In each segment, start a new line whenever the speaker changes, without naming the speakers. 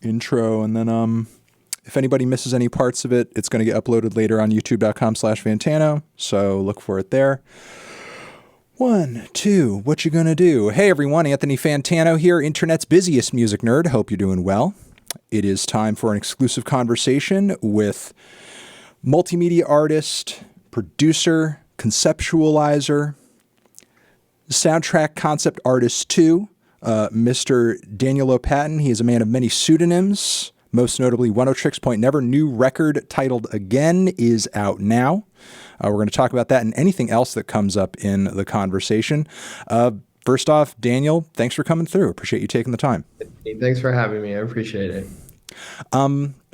intro. And then if anybody misses any parts of it, it's going to get uploaded later on youtube.com/fantano. So look for it there. 1, 2, what you gonna do? Hey everyone, Anthony Fantano here, internet's busiest music nerd. Hope you're doing well. It is time for an exclusive conversation with multimedia artist, producer, conceptualizer, soundtrack concept artist too, Mr. Daniel Lopatin. He is a man of many pseudonyms, most notably Oneohtrix Point Never. New record titled Again is out now. We're going to talk about that and anything else that comes up in the conversation. First off, Daniel, thanks for coming through. Appreciate you taking the time.
Thanks for having me. I appreciate it.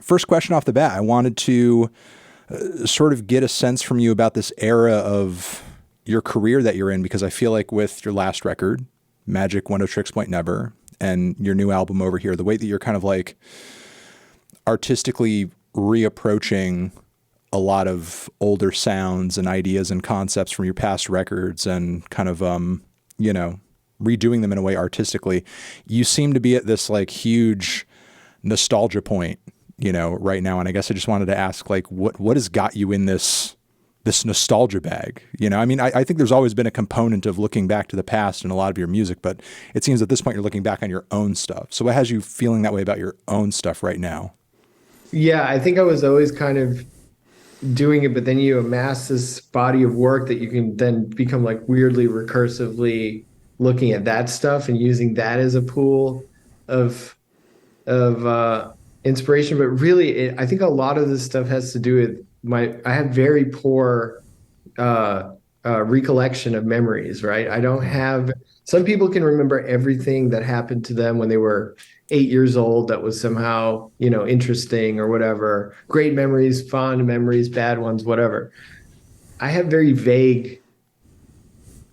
First question off the bat, I wanted to sort of get a sense from you about this era of your career that you're in, because I feel like with your last record, Magic Oneohtrix Point Never, and your new album Over Here, the way that you're kind of like artistically reapproaching a lot of older sounds and ideas and concepts from your past records and kind of, redoing them in a way artistically, you seem to be at this like huge nostalgia point, right now. And I guess I just wanted to ask, like, what has got you in this nostalgia bag? I think there's always been a component of looking back to the past in a lot of your music, but it seems at this point you're looking back on your own stuff. So what has you feeling that way about your own stuff right now?
Yeah, I think I was always kind of doing it, but then you amass this body of work that you can then become like weirdly recursively looking at that stuff and using that as a pool of inspiration. But really, I think a lot of this stuff has to do with I have very poor recollection of memories, right? I don't have, some people can remember everything that happened to them when they were 8 years old that was somehow, interesting or whatever. Great memories, fond memories, bad ones, whatever. I have very vague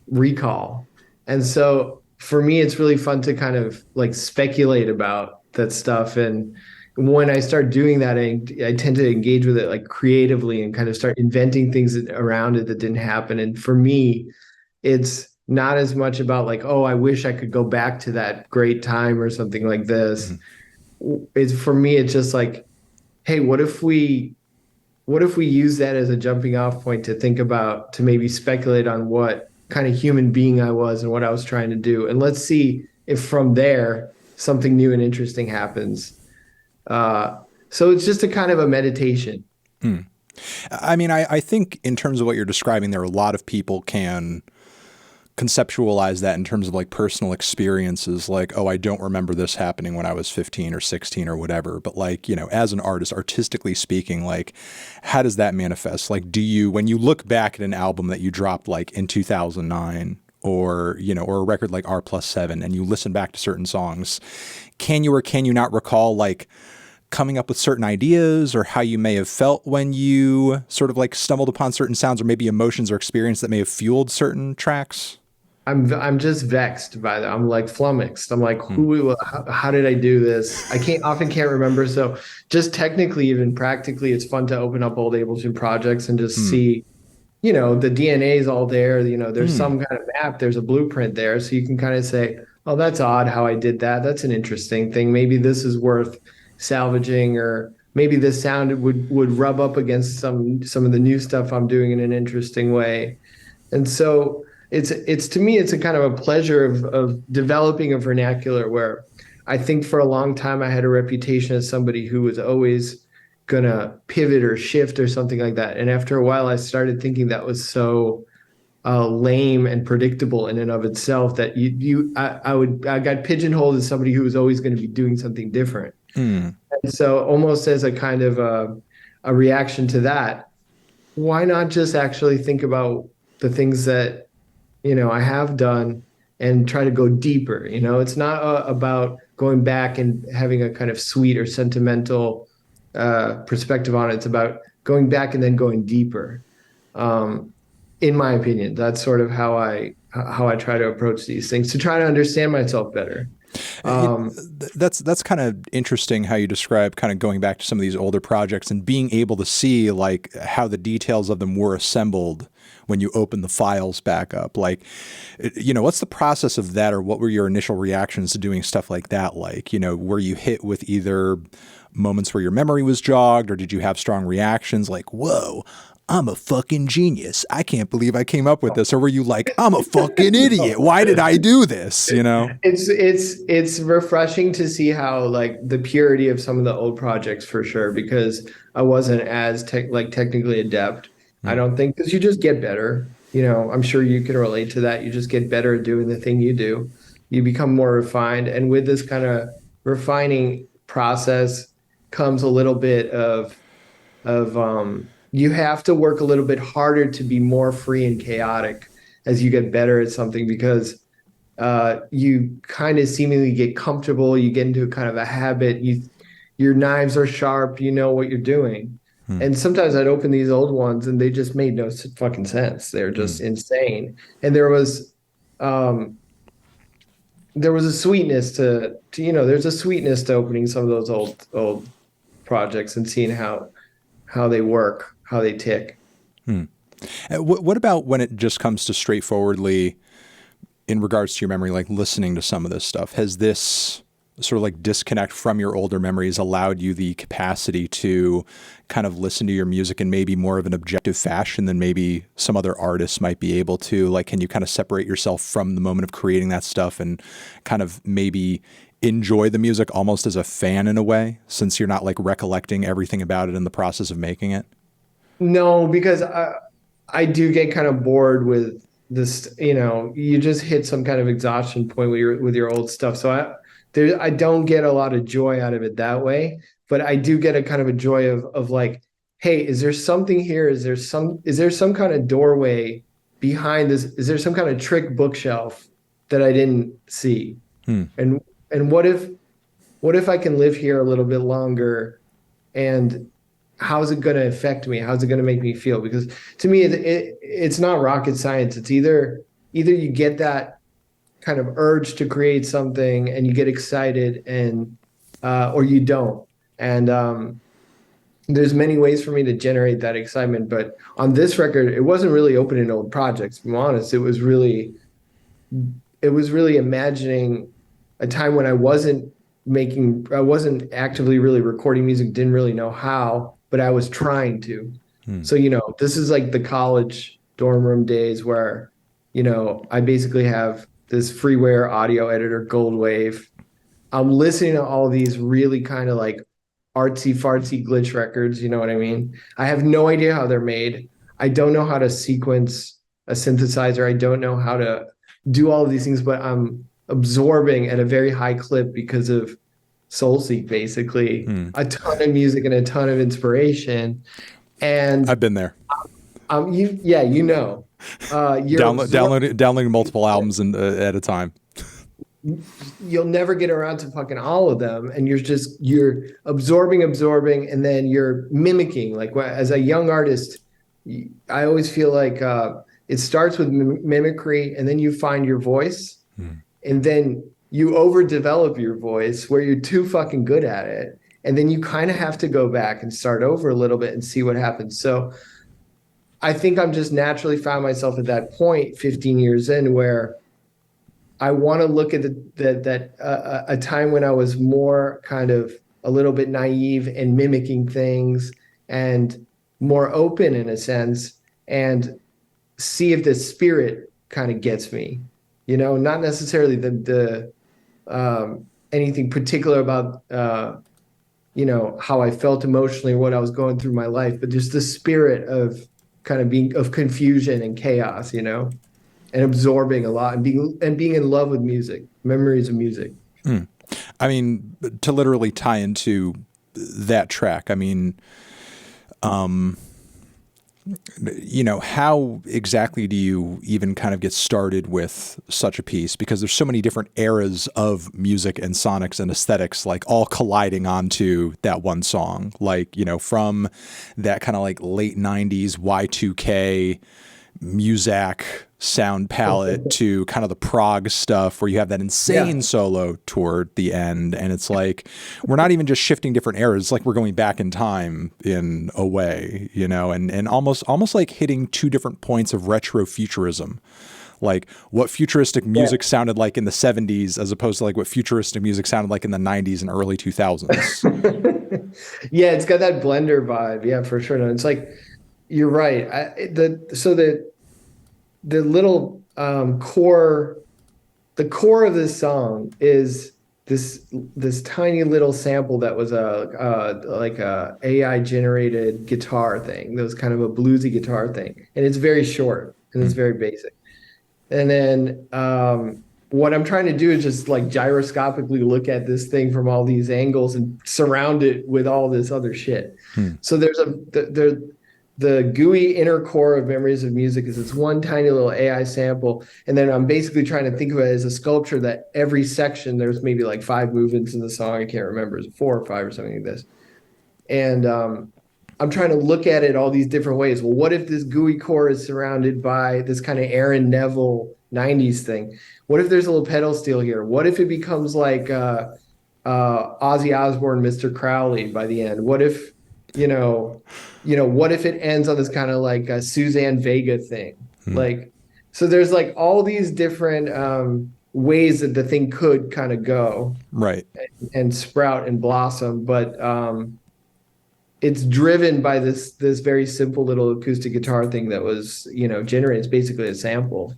recall. And so for me, it's really fun to kind of like speculate about that stuff. And when I start doing that, I tend to engage with it like creatively and kind of start inventing things around it that didn't happen. And for me, it's not as much about like, oh, I wish I could go back to that great time or something like this. Mm-hmm. It's, for me, it's just like, hey, what if we use that as a jumping off point to think about, to maybe speculate on what kind of human being I was and what I was trying to do. And let's see if from there something new and interesting happens. So it's just a kind of a meditation.
I think in terms of what you're describing, there are a lot of people can conceptualize that in terms of like personal experiences, like, oh, I don't remember this happening when I was 15 or 16 or whatever. But like, as an artist, artistically speaking, like, how does that manifest? Like, when you look back at an album that you dropped like in 2009 or a record like R+7 and you listen back to certain songs, can you or can you not recall like coming up with certain ideas or how you may have felt when you sort of like stumbled upon certain sounds or maybe emotions or experience that may have fueled certain tracks?
I'm just vexed by that. I'm like flummoxed. I'm like, how did I do this? I often can't remember. So just technically, even practically, it's fun to open up old Ableton projects and just see, the DNA is all there. There's some kind of map. There's a blueprint there. So you can kind of say, oh, that's odd how I did that. That's an interesting thing. Maybe this is worth salvaging, or maybe this sound would rub up against some of the new stuff I'm doing in an interesting way. And so it's to me, it's a kind of a pleasure of developing a vernacular where I think for a long time I had a reputation as somebody who was always gonna pivot or shift or something like that. And after a while, I started thinking that was so lame and predictable in and of itself that I got pigeonholed as somebody who was always going to be doing something different. And so almost as a kind of a reaction to that, why not just actually think about the things that I have done and try to go deeper? It's not about going back and having a kind of sweet or sentimental perspective on it. It's about going back and then going deeper. In my opinion, that's sort of how I try to approach these things, to try to understand myself better.
That's kind of interesting how you describe kind of going back to some of these older projects and being able to see like how the details of them were assembled when you open the files back up? Like, you know, what's the process of that, or what were your initial reactions to doing stuff like that? Like, you know, were you hit with either moments where your memory was jogged, or did you have strong reactions like, whoa, I'm a fucking genius, I can't believe I came up with this? Or were you like, I'm a fucking idiot, why did I do this? You know?
It's refreshing to see how like the purity of some of the old projects, for sure, because I wasn't as technically adept. I don't think, because you just get better. You know, I'm sure you can relate to that. You just get better at doing the thing you do. You become more refined, and with this kind of refining process comes a little bit of you have to work a little bit harder to be more free and chaotic as you get better at something, because you kind of seemingly get comfortable. You get into kind of a habit. Your knives are sharp. You know what you're doing. And sometimes I'd open these old ones and they just made no fucking sense. They're just insane. And there was a sweetness to you know, there's a sweetness to opening some of those old projects and seeing how they work, how they tick.
What about when it just comes to straightforwardly, in regards to your memory, like listening to some of this stuff? Has this sort of like disconnect from your older memories allowed you the capacity to kind of listen to your music in maybe more of an objective fashion than maybe some other artists might be able to? Like, can you kind of separate yourself from the moment of creating that stuff and kind of maybe enjoy the music almost as a fan in a way, since you're not like recollecting everything about it in the process of making it?
No, because I do get kind of bored with this. You know, you just hit some kind of exhaustion point with your old stuff. So I don't get a lot of joy out of it that way, but I do get a kind of a joy of like, hey, is there something here? Is there some kind of doorway behind this? Is there some kind of trick bookshelf that I didn't see? And what if I can live here a little bit longer, and how's it going to affect me? How's it going to make me feel? Because to me, it's not rocket science. It's either you get that kind of urge to create something and you get excited, and or you don't. And there's many ways for me to generate that excitement. But on this record, it wasn't really opening old projects, to be honest. It was really imagining a time when I wasn't actively really recording music, didn't really know how, but I was trying to. So, you know, this is like the college dorm room days where, you know, I basically have this freeware audio editor, Goldwave. I'm listening to all these really kind of like artsy fartsy glitch records. You know what I mean? I have no idea how they're made. I don't know how to sequence a synthesizer. I don't know how to do all of these things, but I'm absorbing at a very high clip because of Soulseek, basically. A ton of music and a ton of inspiration. And
I've been there.
You know,
Downloading multiple albums at a time.
You'll never get around to fucking all of them, and you're absorbing, and then you're mimicking. Like, as a young artist, I always feel like it starts with mimicry, and then you find your voice, and then you overdevelop your voice where you're too fucking good at it, and then you kind of have to go back and start over a little bit and see what happens. So I think I'm just naturally found myself at that point 15 years in where I want to look at a time when I was more kind of a little bit naive and mimicking things and more open in a sense, and see if the spirit kind of gets me, you know, not necessarily the anything particular about, you know, how I felt emotionally or what I was going through my life, but just the spirit of kind of being of confusion and chaos, you know, and absorbing a lot and being in love with music, memories of music.
I mean, to literally tie into that track, I mean, you know, how exactly do you even kind of get started with such a piece? Because there's so many different eras of music and sonics and aesthetics, like all colliding onto that one song. Like, you know, from that kind of like late 90s Y2K Muzak sound palette to kind of the prog stuff where you have that insane solo toward the end. And it's like, we're not even just shifting different eras. It's like we're going back in time in a way, you know, and almost like hitting two different points of retro futurism. Like what futuristic music sounded like in the 70s as opposed to like what futuristic music sounded like in the 90s and early 2000s.
Yeah, it's got that blender vibe. Yeah, for sure. No, it's like, you're right. The little core, the core of this song is this tiny little sample that was like a AI generated guitar thing. That was kind of a bluesy guitar thing, and it's very short and it's very basic. And then what I'm trying to do is just like gyroscopically look at this thing from all these angles and surround it with all this other shit. So there's the gooey inner core of Memories of Music is this one tiny little AI sample. And then I'm basically trying to think of it as a sculpture that every section, there's maybe like 5 movements in the song. I can't remember. It's 4 or 5 or something like this. And I'm trying to look at it all these different ways. Well, what if this gooey core is surrounded by this kind of Aaron Neville 90s thing? What if there's a little pedal steel here? What if it becomes like Ozzy Osbourne, Mr. Crowley by the end? What if, what if it ends on this kind of like a Suzanne Vega thing? Like, so there's like all these different ways that the thing could kind of go,
right,
and sprout and blossom, but it's driven by this very simple little acoustic guitar thing that was generated. It's basically a sample.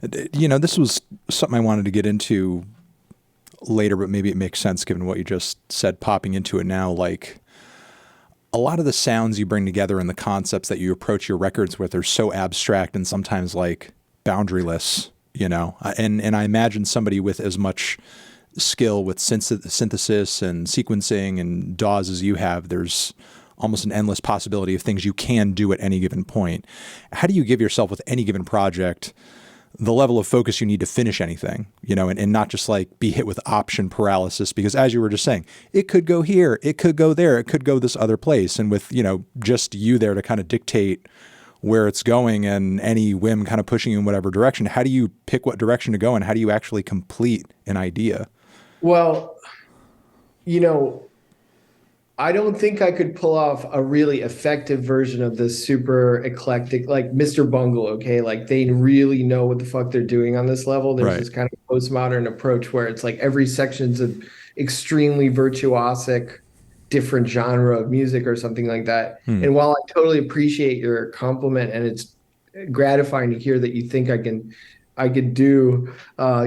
This was something I wanted to get into later, but maybe it makes sense given what you just said popping into it now. Like, a lot of the sounds you bring together and the concepts that you approach your records with are so abstract and sometimes like boundaryless, and I imagine somebody with as much skill with synthesis and sequencing and DAWs as you have, there's almost an endless possibility of things you can do at any given point. How do you give yourself with any given project the level of focus you need to finish anything, and not just like be hit with option paralysis? Because as you were just saying, it could go here, it could go there, it could go this other place. And with, just you there to kind of dictate where it's going and any whim kind of pushing you in whatever direction, how do you pick what direction to go and how do you actually complete an idea?
Well, I don't think I could pull off a really effective version of this super eclectic, like Mr. Bungle, okay? Like they really know what the fuck they're doing on this level. There's this kind of postmodern approach where it's like every section's an extremely virtuosic, different genre of music or something like that. And while I totally appreciate your compliment and it's gratifying to hear that you think I could do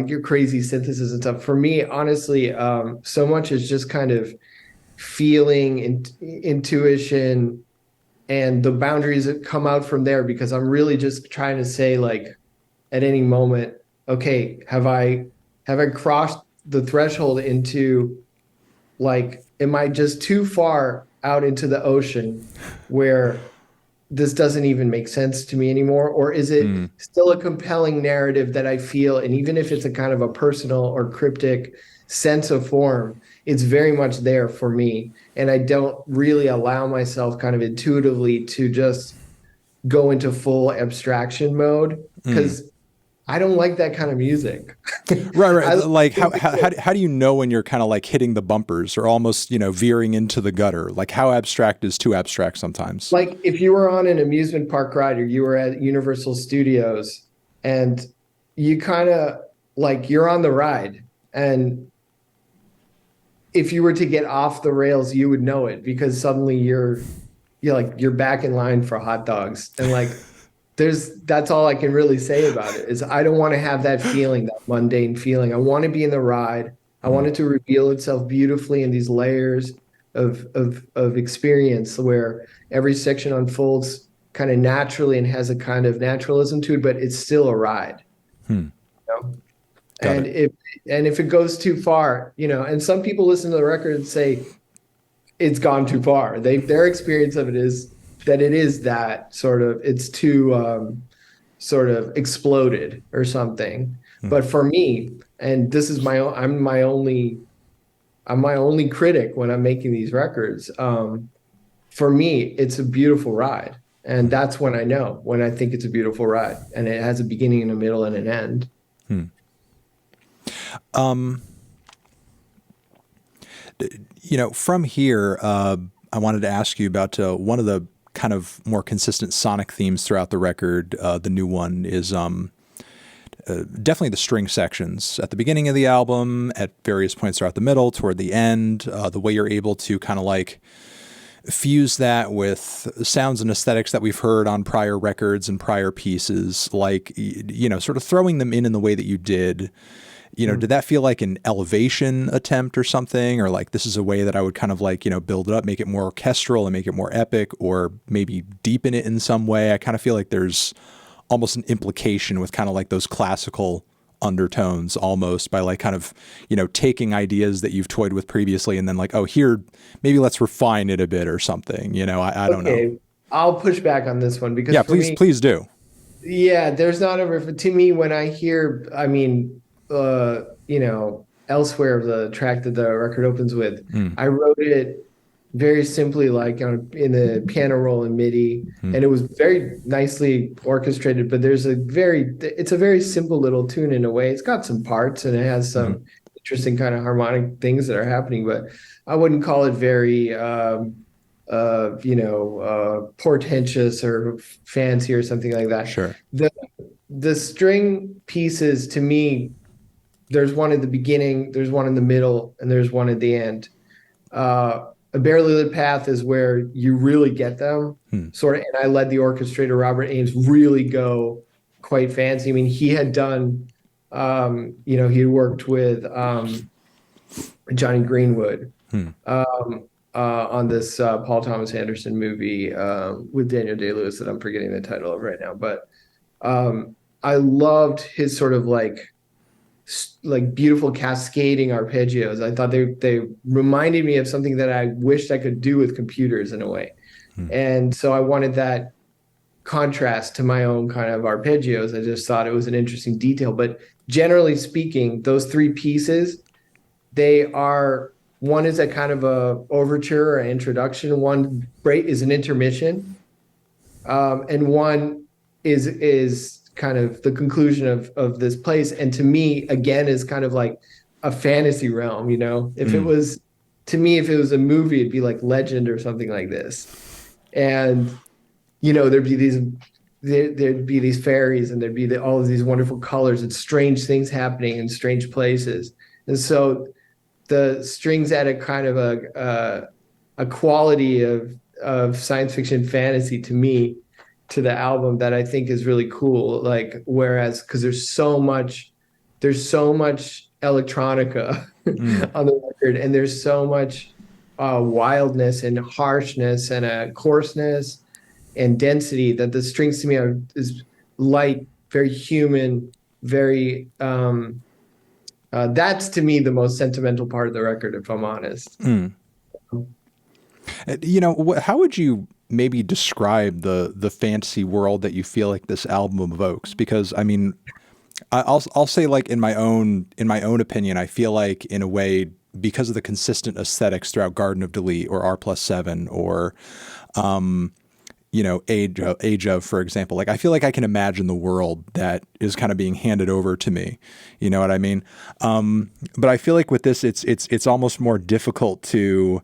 your crazy synthesis and stuff. For me, honestly, so much is just kind of feeling, intuition, and the boundaries that come out from there, because I'm really just trying to say, like, at any moment, okay, have I crossed the threshold into, like, am I just too far out into the ocean where this doesn't even make sense to me anymore? Or is it still a compelling narrative that I feel, and even if it's a kind of a personal or cryptic sense of form, it's very much there for me. And I don't really allow myself kind of intuitively to just go into full abstraction mode, because I don't like that kind of music.
Right. Like how do you know when you're kind of like hitting the bumpers or almost, veering into the gutter? Like how abstract is too abstract sometimes?
Like if you were on an amusement park ride or you were at Universal Studios and you kind of like you're on the ride, and if you were to get off the rails, you would know it, because suddenly you're back in line for hot dogs. And like that's all I can really say about it, is I don't want to have that feeling, that mundane feeling. I want to be in the ride. I want it to reveal itself beautifully in these layers of experience where every section unfolds kind of naturally and has a kind of naturalism to it, but it's still a ride. And if it goes too far, and some people listen to the record and say it's gone too far. Their experience of it is that it is that sort of, it's too sort of exploded or something. But for me, and this is I'm my only critic when I'm making these records. For me, it's a beautiful ride. And that's when I know, when I think it's a beautiful ride and it has a beginning and a middle and an end.
From here, I wanted to ask you about one of the kind of more consistent sonic themes throughout the record. The new one is definitely the string sections at the beginning of the album, at various points throughout the middle, toward the end, the way you're able to kind of like fuse that with sounds and aesthetics that we've heard on prior records and prior pieces, like, sort of throwing them in the way that you did. Did that feel like an elevation attempt or something? Or like, this is a way that I would kind of like, build it up, make it more orchestral and make it more epic, or maybe deepen it in some way? I kind of feel like there's almost an implication with kind of like those classical undertones almost, by like kind of, taking ideas that you've toyed with previously and then like, oh, here, maybe let's refine it a bit or something. I don't know.
I'll push back on this one because
Yeah,
for me,
please do.
yeah, there's not a to me when I hear, I mean, elsewhere the track that the record opens with, I wrote it very simply, like in the piano roll and MIDI, and it was very nicely orchestrated. But it's a very simple little tune in a way. It's got some parts and it has some interesting kind of harmonic things that are happening, but I wouldn't call it very portentous or fancy or something like that.
Sure.
The string pieces, to me, there's one at the beginning, there's one in the middle, and there's one at the end. A Barely Lit Path is where you really get them, sort of. And I let the orchestrator Robert Ames really go quite fancy. I mean, he had done, he had worked with Johnny Greenwood on this Paul Thomas Anderson movie with Daniel Day-Lewis that I'm forgetting the title of right now. But I loved his sort of like beautiful cascading arpeggios. I thought they reminded me of something that I wished I could do with computers in a way. And so I wanted that contrast to my own kind of arpeggios. I just thought it was an interesting detail. But generally speaking, those three pieces, one is a kind of a overture or introduction, one is an intermission, and one is kind of the conclusion of this place. And to me, again, is kind of like a fantasy realm. If it was, to me, if it was a movie, it'd be like Legend or something like this. And there'd be these fairies, and there'd be all of these wonderful colors and strange things happening in strange places. And so the strings add a kind of a quality of science fiction fantasy to me, to the album, that I think is really cool. Like, whereas, because there's so much electronica on the record, and there's so much wildness and harshness and a coarseness and density, that the strings to me is light, very human, very that's to me the most sentimental part of the record, if I'm honest.
How would you maybe describe the fantasy world that you feel like this album evokes? Because I mean, I'll say, like, in my own opinion, I feel like, in a way, because of the consistent aesthetics throughout Garden of Delete or R+7 or Age of, for example, like, I feel like I can imagine the world that is kind of being handed over to me. You know what I mean? But I feel like with this, it's almost more difficult to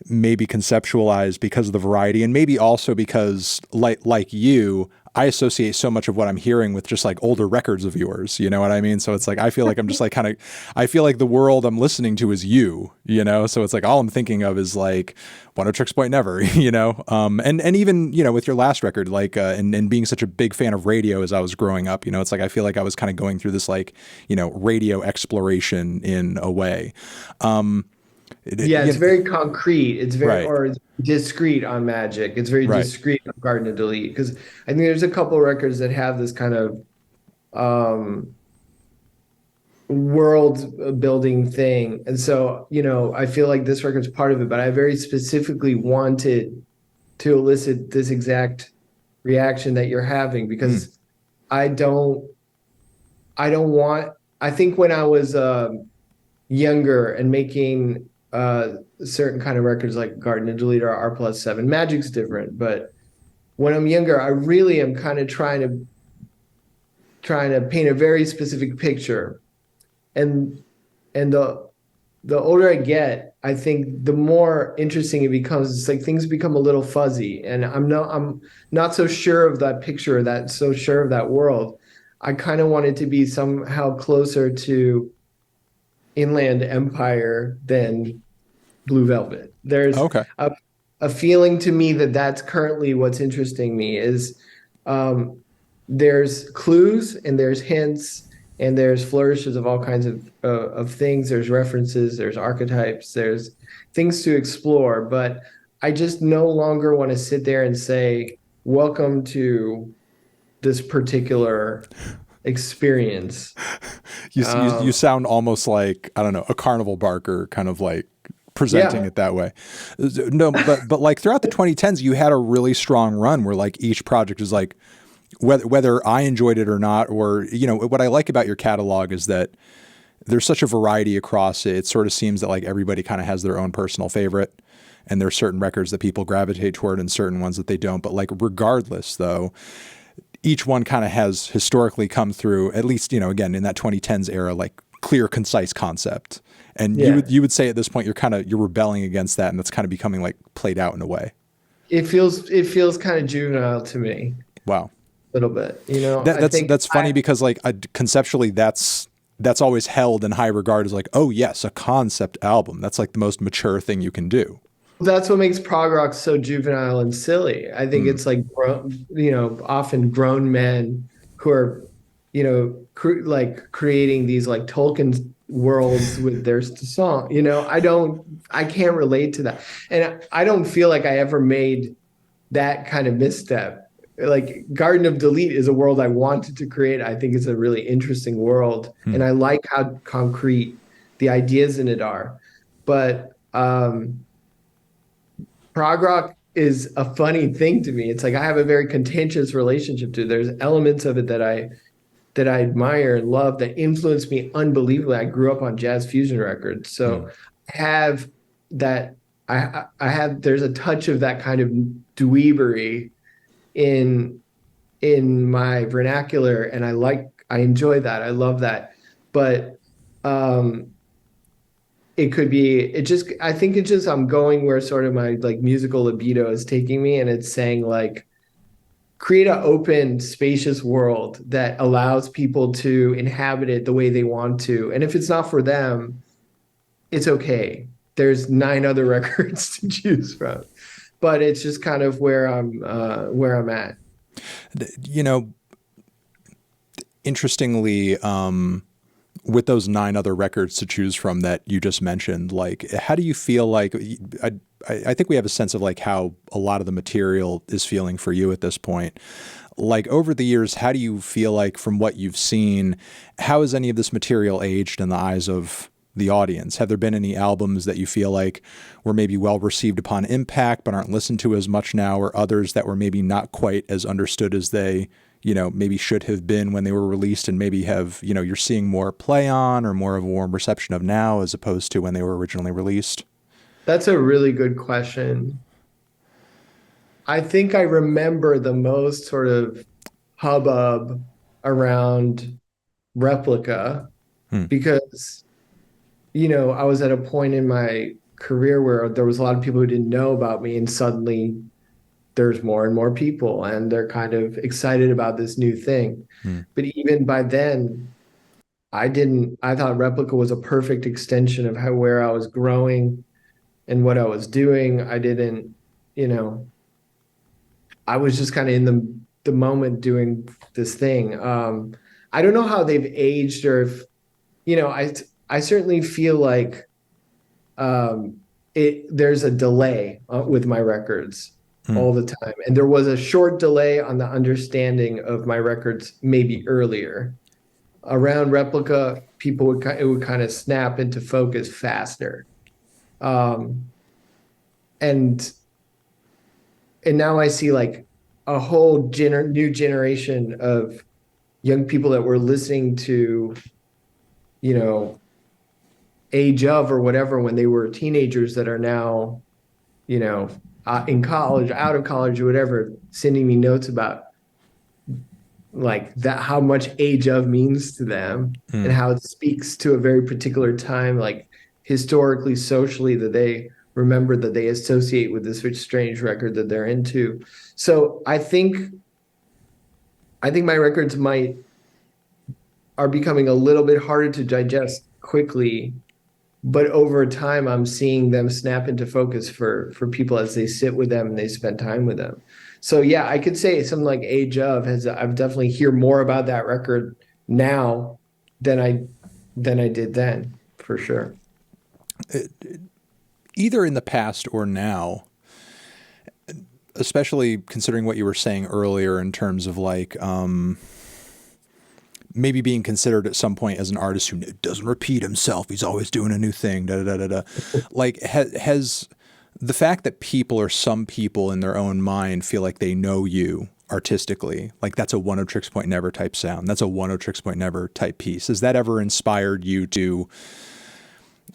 maybe conceptualize because of the variety, and maybe also because, like you, I associate so much of what I'm hearing with just like older records of yours, you know what I mean? So it's like, I feel like I'm just like I feel like the world I'm listening to is you, so it's like all I'm thinking of is like Oneohtrix Point Never, and even, with your last record, like, and being such a big fan of radio as I was growing up, it's like, I feel like I was kind of going through this, like, radio exploration in a way.
It's very concrete. It's very,
right.
or it's discrete on Magic. It's very discrete on Garden of Delete. Because I think there's a couple of records that have this kind of world building thing. And so, I feel like this record's part of it, but I very specifically wanted to elicit this exact reaction that you're having, because I think when I was younger and making certain kind of records like Garden of Delete or R+7, Magic's different, but when I'm younger, I really am kind of trying to paint a very specific picture. And and the older I get, I think the more interesting it becomes. It's like things become a little fuzzy, and I'm not so sure of that picture, or that so sure of that world. I kind of want it to be somehow closer to Inland Empire than Blue Velvet. There's
Okay.
a feeling to me that that's currently what's interesting me is um, there's clues and there's hints and there's flourishes of all kinds of things. There's references, there's archetypes, there's things to explore. But I just no longer want to sit there and say, "Welcome to this particular experience."
You
Um,
sound almost like, I don't know, a carnival barker, kind of like presenting
yeah,
it that way. No, but like throughout the 2010s, you had a really strong run where like each project is like, whether I enjoyed it or not, or what I like about your catalog is that there's such a variety across it. It sort of seems that like everybody kind of has their own personal favorite, and there's certain records that people gravitate toward and certain ones that they don't. But like regardless, though, each one kind of has historically come through, at least, again, in that 2010s era, like clear, concise concept. And
yeah.
you would say at this point you're rebelling against that, and that's kind of becoming like played out in a way.
It feels kind of juvenile to me
Wow.
a little bit.
That,
I
that's
think
that's funny because like conceptually that's always held in high regard as like, oh yes, a concept album. That's like the most mature thing you can do.
that's what makes prog rock so juvenile and silly. I think
Hmm.
it's like often grown men who are like creating these like Tolkien worlds with their song. I can't relate to that, and I don't feel like I ever made that kind of misstep. Like Garden of Delete is a world I wanted to create. I think it's a really interesting world,
Hmm.
and I like how concrete the ideas in it are. But prog rock is a funny thing to me. It's like I have a very contentious relationship to it. There's elements of it that I admire and love that influenced me unbelievably. I grew up on jazz fusion records,
Hmm.
so I have that. I have there's a touch of that kind of dweebery in my vernacular, and I enjoy that. I love that. But um it could be it just I think it's just I'm going where sort of my like musical libido is taking me, and it's saying like create an open spacious world that allows people to inhabit it the way they want to, and if it's not for them, it's okay. There's nine other records to choose from, but it's just kind of where I'm at.
You know, interestingly, with those nine other records to choose from that you just mentioned, like, how do you feel like, I think we have a sense of like how a lot of the material is feeling for you at this point. Like over the years, how do you feel like from what you've seen, how has any of this material aged in the eyes of the audience? Have there been any albums that you feel like were maybe well received upon impact, but aren't listened to as much now, or others that were maybe not quite as understood as they, maybe should have been when they were released, and maybe have, you're seeing more play on or more of a warm reception of now as opposed to when they were originally released?
That's a really good question. I think I remember the most sort of hubbub around Replica
Hmm.
because, I was at a point in my career where there was a lot of people who didn't know about me, and suddenly there's more and more people, and they're kind of excited about this new thing.
Hmm.
But even by then, I thought Replica was a perfect extension of where I was growing and what I was doing. I didn't, you know, I was just kind of in the moment doing this thing. I don't know how they've aged, or if I certainly feel like um, there's a delay with my records
Hmm.
all the time, and there was a short delay on the understanding of my records maybe earlier. Around Replica, it would kind of snap into focus faster, um, and now I see like a whole new generation of young people that were listening to, you know, age of or whatever when they were teenagers that are now, you know, in college, out of college, or whatever, sending me notes about like that, how much age of means to them and how it speaks to a very particular time, like historically, socially, that they remember, that they associate with this strange record that they're into. So I think my records are becoming a little bit harder to digest quickly, but over time I'm seeing them snap into focus for people as they sit with them and they spend time with them. So yeah, I could say something like Age of I've definitely hear more about that record now than I did then, for sure.
Either in the past or now, especially considering what you were saying earlier in terms of like maybe being considered at some point as an artist who doesn't repeat himself. He's always doing a new thing. Da, da, da, da. Like has the fact that people, or some people in their own mind, feel like they know you artistically, like that's a Oneohtrix Point Never type sound, that's a Oneohtrix Point Never type piece. Has that ever inspired you to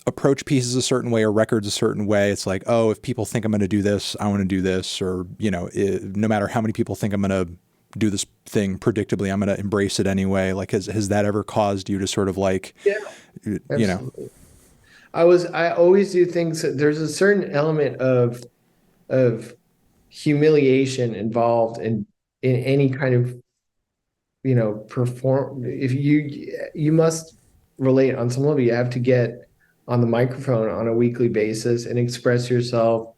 approach pieces a certain way or records a certain way? It's like, oh, if people think I'm going to do this, I want to do this, or, you know, no matter how many people think I'm going to do this thing predictably, I'm going to embrace it anyway. Like, has that ever caused you to sort of like,
Yeah,
you know?
absolutely. I always do things that there's a certain element of humiliation involved in any kind of, perform. If you must relate on some level, you have to get on the microphone on a weekly basis and express yourself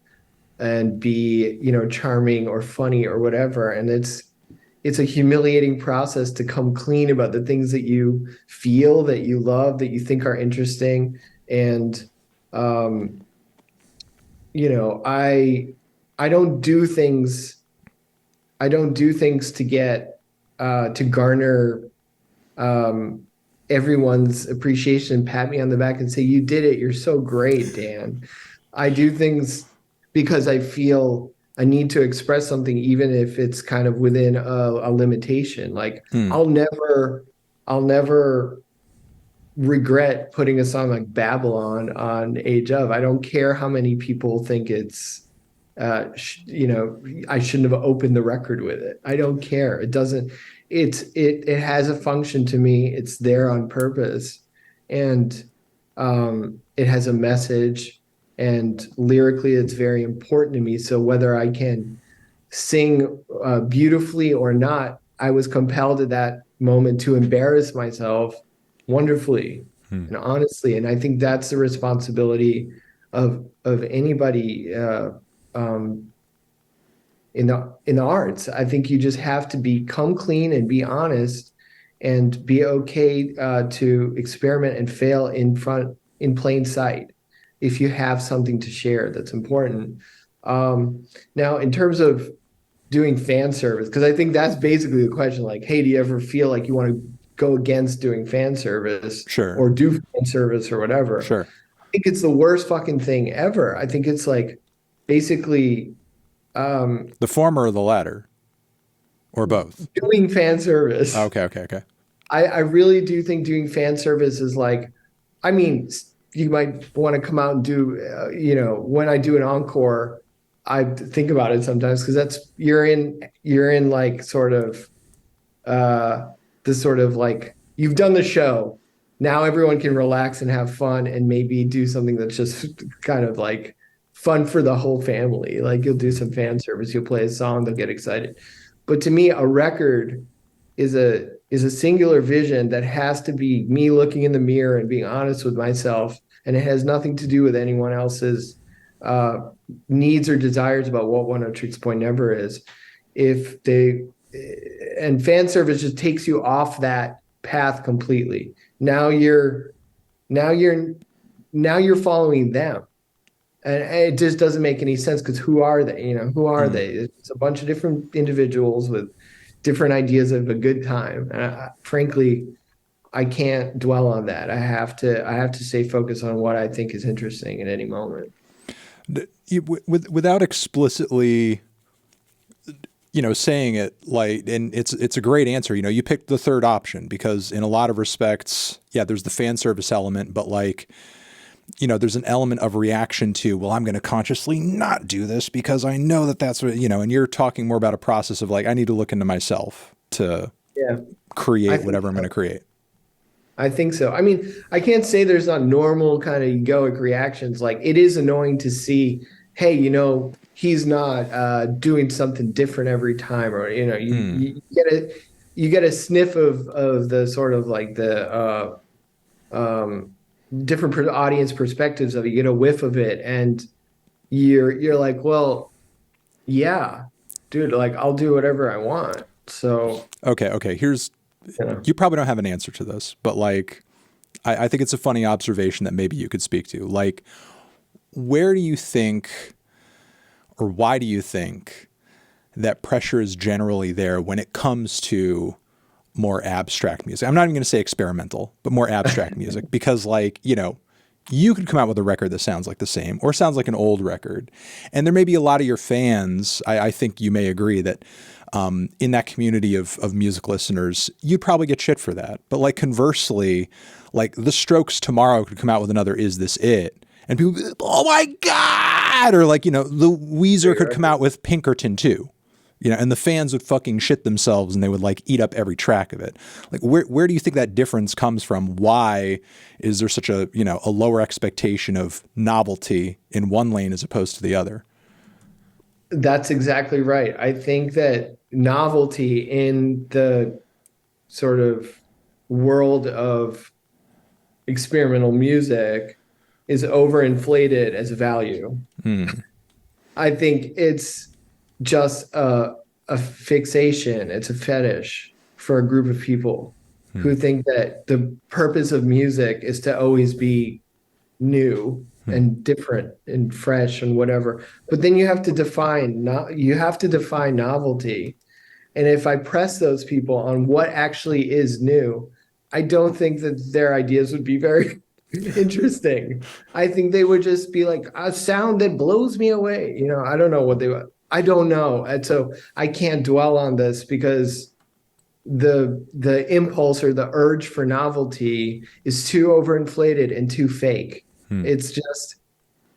and be, charming or funny or whatever. And it's a humiliating process to come clean about the things that you feel, that you love, that you think are interesting. And, I don't do things. I don't do things to get, to garner, everyone's appreciation, pat me on the back and say, you did it. You're so great, Dan. I do things because I feel I need to express something, even if it's kind of within a limitation. Like I'll never regret putting a song like Babylon on Age of. I don't care how many people think it's, I shouldn't have opened the record with it. I don't care. It doesn't, it has a function to me. It's there on purpose. And it has a message, and lyrically it's very important to me. So whether I can sing beautifully or not, I was compelled at that moment to embarrass myself wonderfully and honestly. And I think that's the responsibility of anybody in the arts. I think you just have to come clean and be honest and be okay to experiment and fail in plain sight if you have something to share that's important. Now, in terms of doing fan service, because I think that's basically the question, like, hey, do you ever feel like you want to go against doing fan service or do fan service or whatever?
Sure.
I think it's the worst fucking thing ever. I think it's like basically
the former or the latter, or both?
Doing fan service.
Okay.
I really do think doing fan service is like, I mean, you might want to come out and do, when I do an encore, I think about it sometimes, because you're in like sort of this sort of like, you've done the show. Now everyone can relax and have fun and maybe do something that's just kind of like fun for the whole family. Like you'll do some fan service, you'll play a song, they'll get excited. But to me, a record is a singular vision that has to be me looking in the mirror and being honest with myself. And it has nothing to do with anyone else's needs or desires about what Oneohtrix Point Never is. And fan service just takes you off that path completely. Now you're following them. And it just doesn't make any sense, because who are they? Who are they? It's a bunch of different individuals with different ideas of a good time. And frankly, I can't dwell on that. I have to stay focused on what I think is interesting at any moment.
Without explicitly, saying it, like, and it's a great answer. You picked the third option because in a lot of respects, yeah, there's the fan service element, but like, there's an element of reaction to, well, I'm going to consciously not do this because I know that that's what, and you're talking more about a process of like, I need to look into myself to create whatever I'm going to create.
I think so. I mean, I can't say there's not normal kind of egoic reactions. Like, it is annoying to see, hey, he's not doing something different every time, or you get a sniff of the sort of like the different audience perspectives of it. You get a whiff of it, and you're like, well, yeah, dude, like I'll do whatever I want. So
okay. Here's you probably don't have an answer to this, but like I think it's a funny observation that maybe you could speak to. Like, where do you think, or why do you think that pressure is generally there when it comes to more abstract music? I'm not even going to say experimental, but more abstract music, because like, you could come out with a record that sounds like the same or sounds like an old record. And there may be a lot of your fans, I think you may agree that in that community of music listeners, you'd probably get shit for that. But like conversely, like the Strokes tomorrow could come out with another Is This It? And people, oh my God! Or like, the Weezer could come out with Pinkerton too. And the fans would fucking shit themselves and they would like eat up every track of it. Like, where do you think that difference comes from? Why is there such a lower expectation of novelty in one lane as opposed to the other?
That's exactly right. I think that novelty in the sort of world of experimental music is overinflated as value. I think it's just a fixation. It's a fetish for a group of people who think that the purpose of music is to always be new and different and fresh and whatever. But then you have to define novelty. And if I press those people on what actually is new, I don't think that their ideas would be very interesting. I think they would just be like a sound that blows me away. I don't know what they would. I don't know. And so I can't dwell on this because the impulse or the urge for novelty is too overinflated and too fake. It's just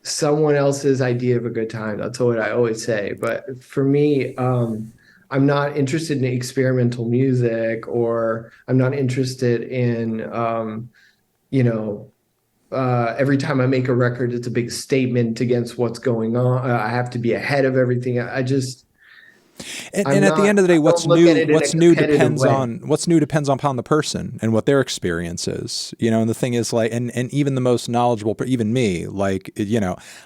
someone else's idea of a good time. That's what I always say. But for me, I'm not interested in experimental music, or I'm not interested in, every time I make a record, it's a big statement against what's going on. I have to be ahead of everything. I just,
and at the end of the day, what's new depends upon the person and what their experience is, and the thing is like, and even the most knowledgeable, even me, like,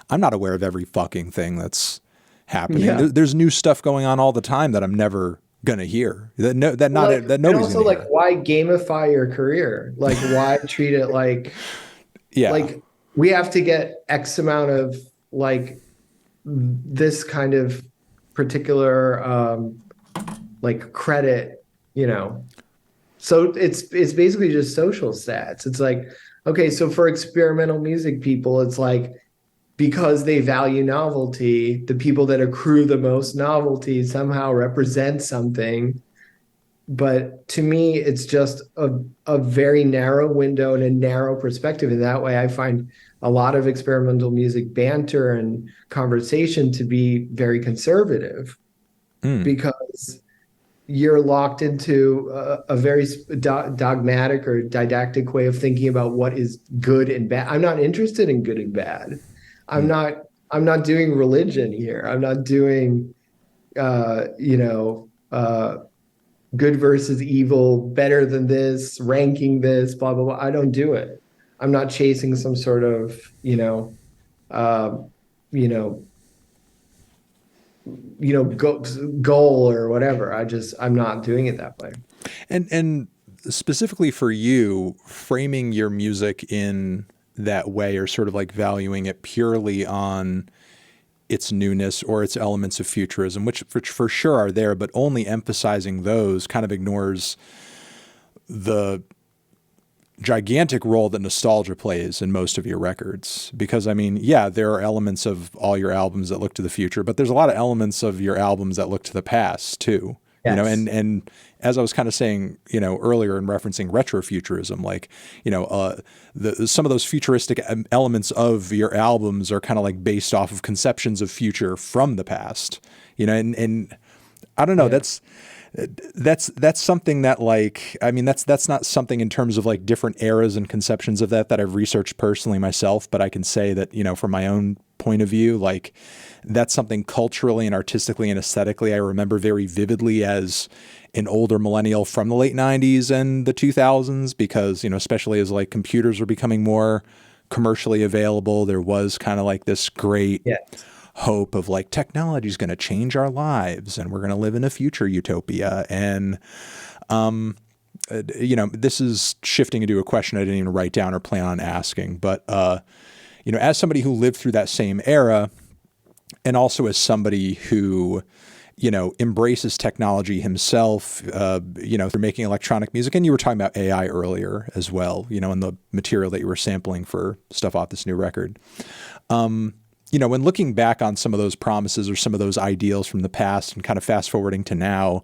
I'm not aware of every fucking thing that's happening. Yeah. There's new stuff going on all the time that I'm never going to hear that nobody's going to hear.
Like, why gamify your career? Like, why treat it like, like we have to get X amount of like this kind of particular like credit, so it's basically just social stats. It's like, okay, so for experimental music people, it's like, because they value novelty, the people that accrue the most novelty somehow represent something. But to me, it's just a very narrow window and a narrow perspective. In that way, I find a lot of experimental music banter and conversation to be very conservative, because you're locked into a very dogmatic or didactic way of thinking about what is good and bad. I'm not interested in good and bad. I'm not doing religion here. I'm not doing, good versus evil, better than this, ranking this, blah, blah, blah. I don't do it. I'm not chasing some sort of, goal or whatever. I'm not doing it that way.
And specifically for you, framing your music in that way, or sort of like valuing it purely on its newness or its elements of futurism, which for sure are there, but only emphasizing those kind of ignores the gigantic role that nostalgia plays in most of your records. Because I mean, yeah, there are elements of all your albums that look to the future, but there's a lot of elements of your albums that look to the past too.
Yes.
and as I was kind of saying, earlier in referencing retrofuturism, like, some of those futuristic elements of your albums are kind of like based off of conceptions of future from the past, and I don't know,
Yeah.
that's something that, like, I mean, that's not something in terms of like different eras and conceptions of that I've researched personally myself, but I can say that, from my own point of view, like, that's something culturally and artistically and aesthetically I remember very vividly as an older millennial from the late 90s and the 2000s, because, especially as like computers were becoming more commercially available, there was kind of like this great
Yes.
hope of like technology is going to change our lives and we're going to live in a future utopia. And, this is shifting into a question I didn't even write down or plan on asking, but, as somebody who lived through that same era, and also as somebody who, embraces technology himself, through making electronic music. And you were talking about AI earlier as well, in the material that you were sampling for stuff off this new record. When looking back on some of those promises or some of those ideals from the past and kind of fast forwarding to now,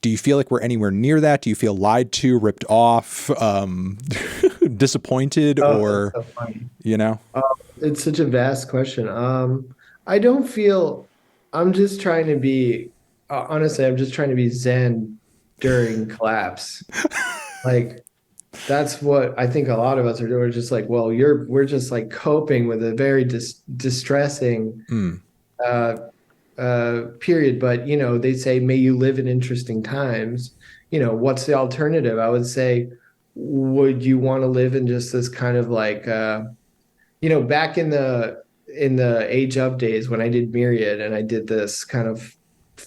do you feel like we're anywhere near that? Do you feel lied to, ripped off, disappointed,
Oh, that's
or,
so funny.
you know?
Uh, it's such a vast question. I don't feel, I'm just trying to be, honestly, I'm just trying to be Zen during collapse. Like, that's what I think a lot of us are doing. Just like, well, we're just like coping with a very distressing
Mm,
uh, period. But, they say, may you live in interesting times. What's the alternative? I would say, would you want to live in just this kind of like, back in the age of days when I did Myriad and I did this kind of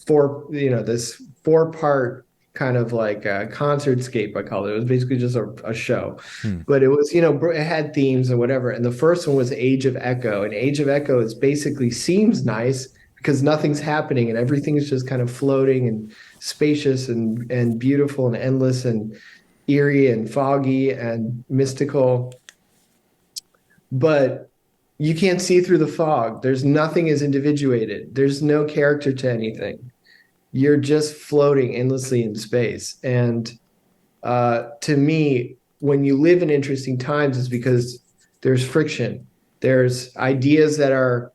this 4 part kind of like concertscape, I called it. It was basically just a show,
mm,
but it was, it had themes and whatever. And the first one was Age of Echo, and Age of Echo is basically seems nice because nothing's happening and everything is just kind of floating and spacious and beautiful and endless and eerie and foggy and mystical, but you can't see through the fog. There's nothing is individuated. There's no character to anything. You're just floating endlessly in space. And to me, when you live in interesting times, it's because there's friction. There's ideas that are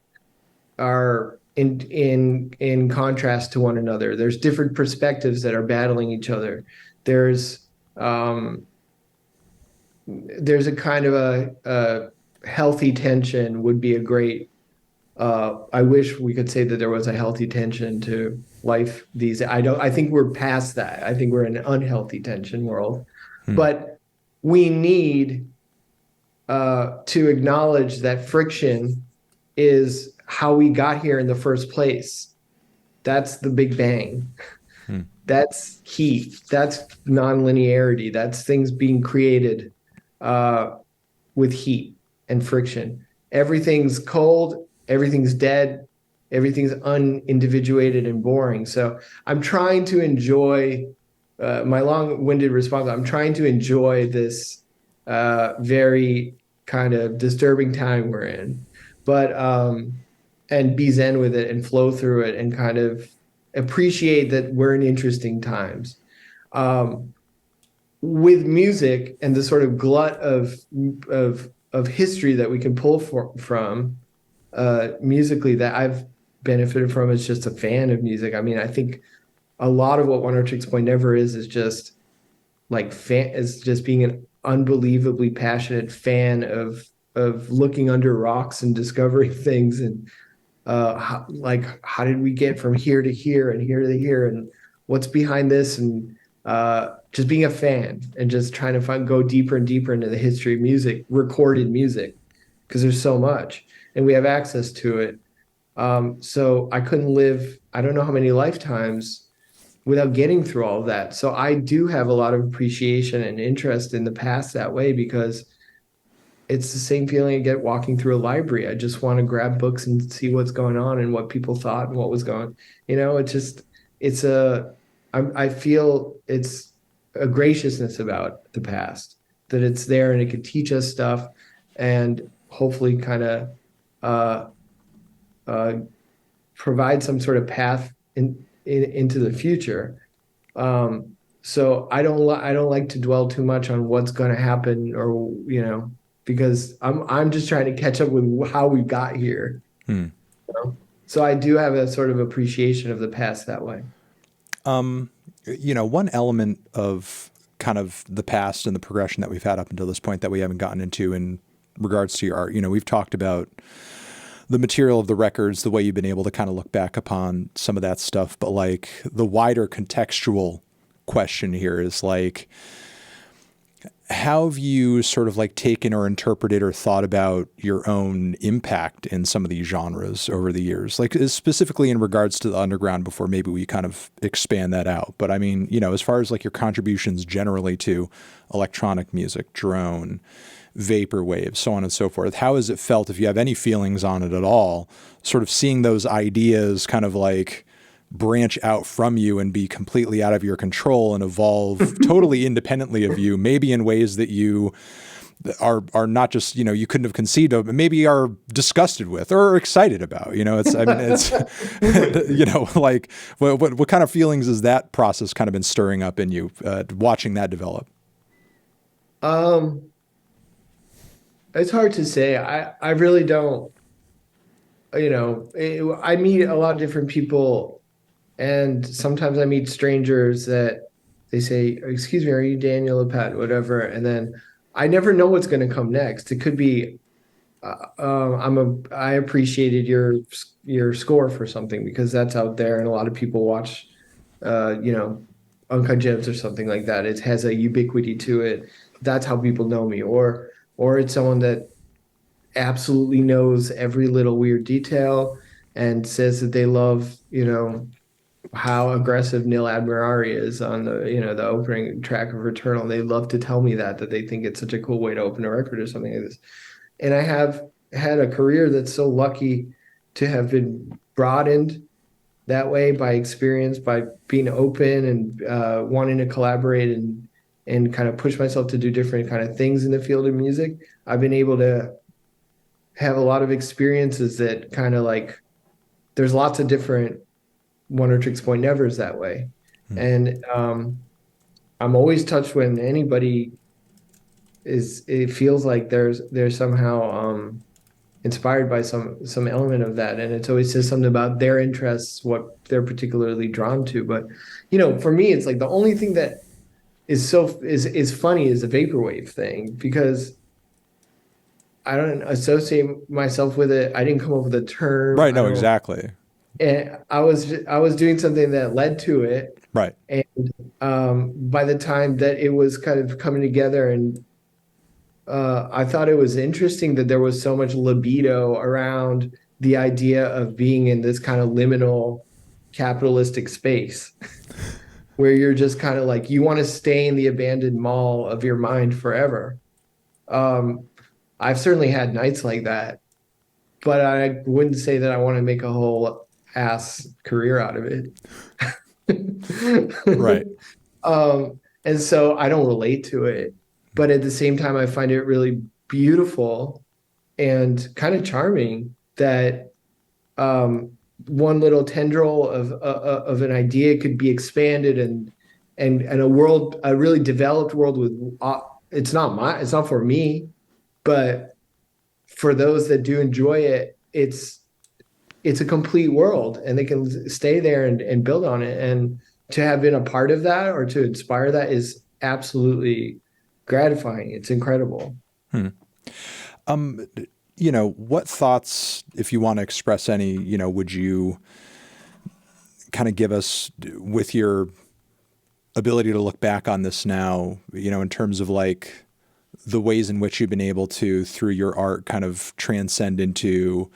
in contrast to one another. There's different perspectives that are battling each other. There's um, there's a kind of a healthy tension would be a great I wish we could say that there was a healthy tension to life I think we're past that. I think we're in an unhealthy tension world,
mm,
but we need to acknowledge that friction is how we got here in the first place. That's the Big Bang.
mm,
That's heat. That's nonlinearity. That's things being created uh, with heat and friction. Everything's cold, everything's dead, everything's unindividuated and boring. So I'm trying to enjoy my long-winded response. I'm trying to enjoy this very kind of disturbing time we're in, but and be zen with it and flow through it and kind of appreciate that we're in interesting times. Um, with music and the sort of glut of history that we can pull from musically that I've benefited from as just a fan of music. I mean, I think a lot of what Oneohtrix Point Never is just like is just being an unbelievably passionate fan of looking under rocks and discovering things and how did we get from here to here and here to here and what's behind this and just being a fan and just trying to go deeper and deeper into the history of music, recorded music, because there's so much and we have access to it. So I couldn't live, I don't know how many lifetimes without getting through all of that. So I do have a lot of appreciation and interest in the past that way because it's the same feeling I get walking through a library. I just want to grab books and see what's going on and what people thought and what was going. It's just it's a I feel it's a graciousness about the past that it's there and it can teach us stuff and hopefully kind of uh, uh, provide some sort of path into the future. So I don't like to dwell too much on what's going to happen, or because I'm just trying to catch up with how we got here.
Hmm.
You know? So I do have a sort of appreciation of the past that way.
One element of kind of the past and the progression that we've had up until this point that we haven't gotten into in regards to your art, we've talked about the material of the records, the way you've been able to kind of look back upon some of that stuff. But like the wider contextual question here is like, how have you sort of like taken or interpreted or thought about your own impact in some of these genres over the years? Like specifically in regards to the underground before maybe we kind of expand that out. But I mean, as far as like your contributions generally to electronic music, drone, vaporwave, so on and so forth, how has it felt, if you have any feelings on it at all, sort of seeing those ideas kind of like branch out from you and be completely out of your control and evolve totally independently of you, maybe in ways that you are not just, you couldn't have conceived of, but maybe are disgusted with or excited about, it's like what kind of feelings has that process kind of been stirring up in you, watching that develop?
Um, it's hard to say. I really don't, I meet a lot of different people, and sometimes I meet strangers that they say, "Excuse me, are you Daniel Lopatin?" Whatever, and then I never know what's going to come next. It could be, I appreciated your score for something because that's out there, and a lot of people watch, uh, you know, Uncut Gems or something like that. It has a ubiquity to it. That's how people know me, or it's someone that absolutely knows every little weird detail and says that they love, how aggressive Neil Admirari is on the opening track of Returnal. They love to tell me that they think it's such a cool way to open a record or something like this. And I have had a career that's so lucky to have been broadened that way by experience, by being open and wanting to collaborate and kind of push myself to do different kind of things in the field of music. I've been able to have a lot of experiences that kind of like there's lots of different Oneohtrix point nevers that way.
Hmm.
And I'm always touched when anybody it feels like they're somehow inspired by some element of that. And it always says something about their interests, what they're particularly drawn to. But for me, it's like the only thing that is funny is the vaporwave thing, because I don't associate myself with it. I didn't come up with a term.
Right.
I
No,
don't.
exactly.
And I was doing something that led to it,
Right.
and by the time that it was kind of coming together, and I thought it was interesting that there was so much libido around the idea of being in this kind of liminal capitalistic space where you're just kind of like you want to stay in the abandoned mall of your mind forever. Um, I've certainly had nights like that, but I wouldn't say that I want to make a whole ass career out of it.
Right.
And so I don't relate to it, but at the same time, I find it really beautiful and kind of charming that one little tendril of an idea could be expanded and a really developed world with it's not for me, but for those that do enjoy it, it's a complete world, and they can stay there and build on it. And to have been a part of that or to inspire that is absolutely gratifying. It's incredible.
Hmm. Um, what thoughts, if you want to express any, would you kind of give us with your ability to look back on this now, in terms of like the ways in which you've been able to, through your art, kind of transcend into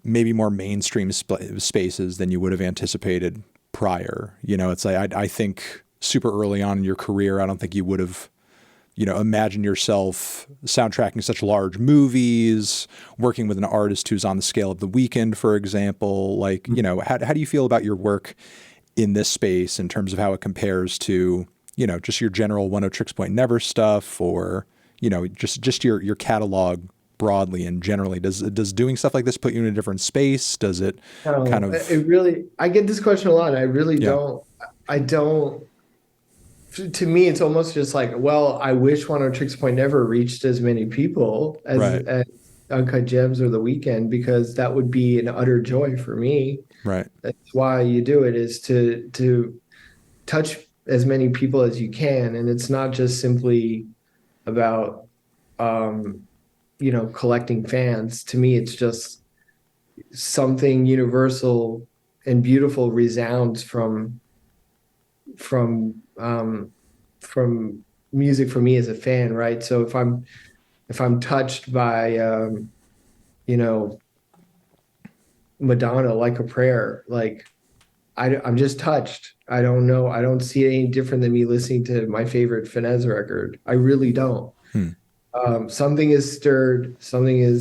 maybe more mainstream spaces than you would have anticipated prior. It's like, I think super early on in your career, I don't think you would have, imagined yourself soundtracking such large movies, working with an artist who's on the scale of The Weeknd, for example. Like, how do you feel about your work in this space in terms of how it compares to, just your general Oneohtrix Point Never stuff, or, just your catalog broadly and generally? Does doing stuff like this put you in a different space? Does it kind
No,
of,
it really, I get this question a lot. I really
yeah.
don't, I don't. to me, it's almost just like, well, I wish Oneohtrix Point never reached as many people
Right.
as Uncut Gems or The Weekend, because that would be an utter joy for me.
Right.
That's why you do it, is to touch as many people as you can, and it's not just simply about collecting fans. To me, it's just something universal and beautiful resounds from from music for me as a fan, right? So if I'm touched by you know Madonna, like a prayer, like I'm just touched. I don't know. I don't see it any different than me listening to my favorite Finesse record. I really don't.
Hmm.
Something is stirred. Something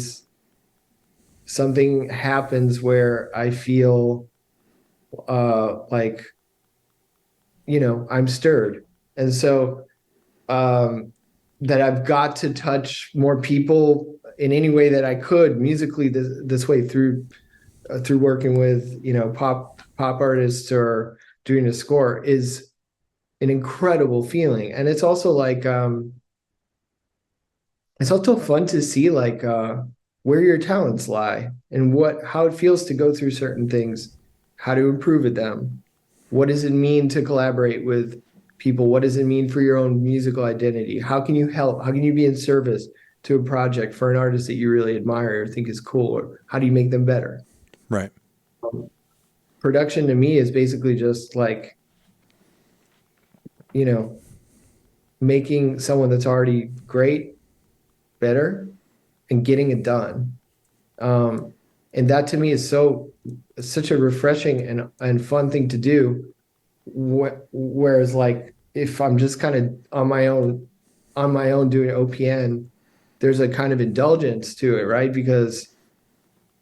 happens where I feel like I'm stirred, and so that I've got to touch more people in any way that I could musically this way through working with pop artists or doing a score is an incredible feeling. And it's also like it's also fun to see like where your talents lie and what how it feels to go through certain things, how to improve at them. What does it mean to collaborate with people? What does it mean for your own musical identity? How can you help? How can you be in service to a project for an artist that you really admire or think is cool? Or how do you make them better?
Right.
Production to me is basically just like, you know, making someone that's already great better and getting it done. And that to me is such a refreshing and fun thing to do. Whereas like if I'm just kind of on my own doing OPN, there's a kind of indulgence to it, right? Because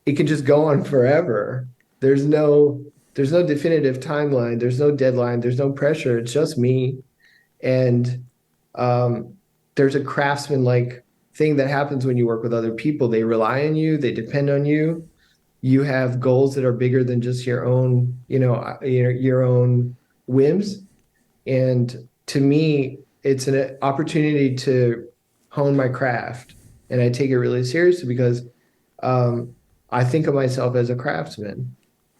it can just go on forever. There's no there's no definitive timeline, there's no deadline, there's no pressure. It's just me. And there's a craftsman like thing that happens when you work with other people. They rely on you, they depend on you. You have goals that are bigger than just your own, your own whims. And to me, it's an opportunity to hone my craft. And I take it really seriously because I think of myself as a craftsman.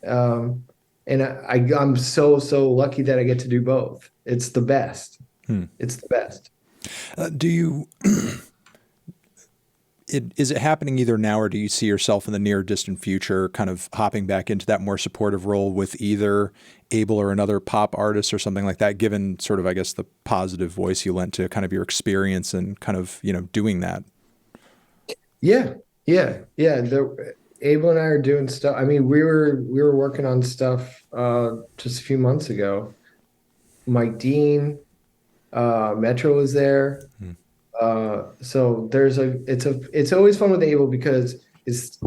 Um, and I'm so lucky that I get to do both. It's the best.
Hmm.
It's the best.
Do you? Is it happening either now, or do you see yourself in the near distant future kind of hopping back into that more supportive role with either Abel or another pop artist or something like that, given sort of, I guess, the positive voice you lent to kind of your experience and kind of, doing that?
Yeah, yeah. Abel and I are doing stuff. I mean, we were working on stuff just a few months ago. Mike Dean, Metro was there.
Hmm.
So it's always fun with Abel because it's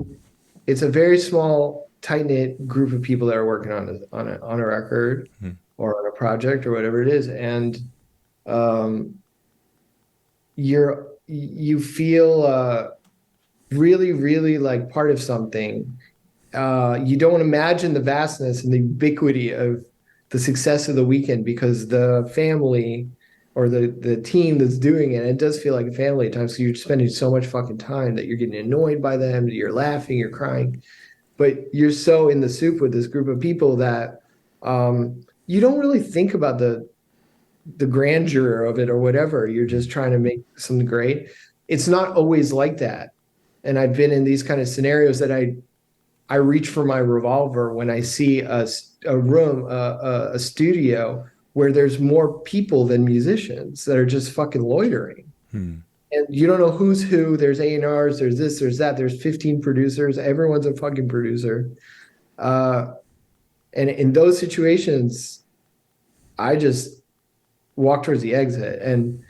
a very small, tight-knit group of people that are working on a record
Hmm.
or on a project or whatever it is. And um, you feel really, really like part of something. You don't imagine the vastness and the ubiquity of the success of The Weekend because the family or the team that's doing it does feel like a family at times. So you're spending so much fucking time that you're getting annoyed by them, you're laughing, you're crying, but you're so in the soup with this group of people that you don't really think about the grandeur of it or whatever. You're just trying to make something great. It's not always like that. And I've been in these kind of scenarios that I reach for my revolver when I see a room, a studio where there's more people than musicians that are just fucking loitering.
Hmm.
And you don't know who's who. There's A&Rs, there's this, there's that. There's 15 producers. Everyone's a fucking producer. And in those situations, I just walk towards the exit. And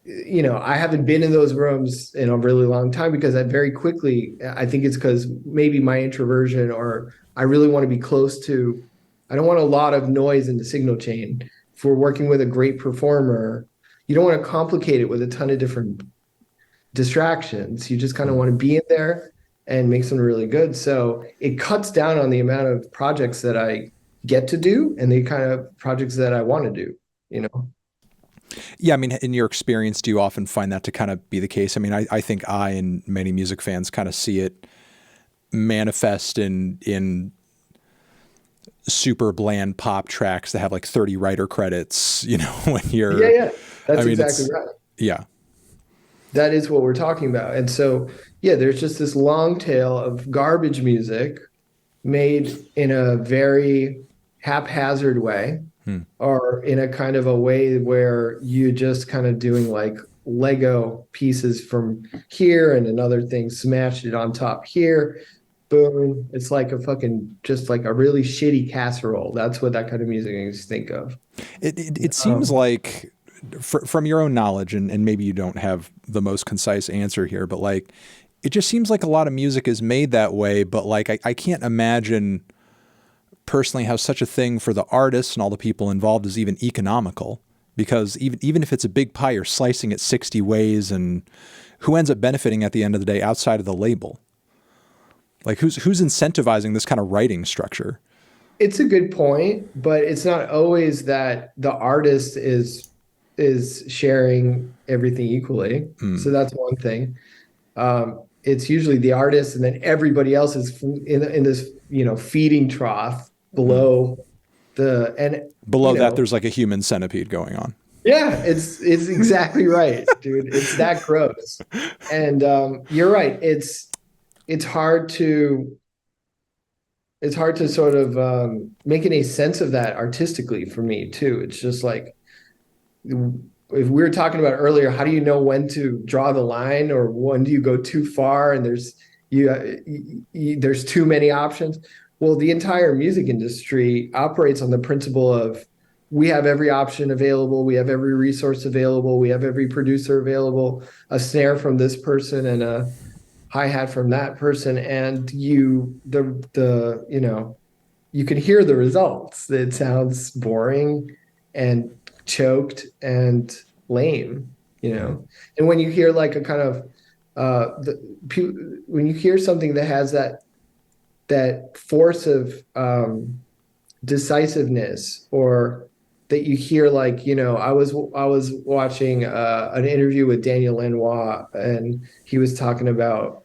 I haven't been in those rooms in a really long time because I think it's because maybe my introversion or I really want to be close to, I don't want a lot of noise in the signal chain. If we're working with a great performer, you don't want to complicate it with a ton of different distractions. You just kind of want to be in there and make something really good. So it cuts down on the amount of projects that I get to do and the kind of projects that I want to do, you know?
Yeah, I mean, in your experience, do you often find that to kind of be the case? I mean, I think I and many music fans kind of see it manifest in super bland pop tracks that have like 30 writer credits, you know, when
Yeah,
you're,
yeah,
I
that's
mean,
exactly
it's,
right.
yeah.
That is what we're talking about. And so, yeah, there's just this long tail of garbage music made in a very haphazard way,
Hmm.
or in a kind of a way where you just kind of doing like Lego pieces from here and another thing, smashed it on top here. Boom. It's like a fucking, just like a really shitty casserole. That's what that kind of music makes you think of.
It seems
Um,
like, from your own knowledge, and maybe you don't have the most concise answer here, but like, it just seems like a lot of music is made that way. But like, I can't imagine personally how such a thing for the artists and all the people involved is even economical, because even if it's a big pie, you're slicing it 60 ways, and who ends up benefiting at the end of the day outside of the label? Like who's incentivizing this kind of writing structure?
it's a good point, but it's not always that the artist is sharing everything equally.
Mm.
So that's one thing. It's usually the artist, and then everybody else is in this, feeding trough
Mm.
below the, and
Below that, there's like a human centipede going on.
yeah, it's exactly right, dude. It's that gross. And you're right. It's hard to it's hard to sort of make any sense of that artistically for me too. It's just like, if we were talking about earlier, how do you know when to draw the line, or when do you go too far and there's too many options? Well, the entire music industry operates on the principle of, we have every option available, we have every resource available, we have every producer available, a snare from this person and a hi-hat from that person, and you can hear the results. It sounds boring and choked and lame,
Mm.
And when you hear like a kind of when you hear something that has that force of decisiveness, or that you hear, like, I was watching an interview with Daniel Lanois, and he was talking about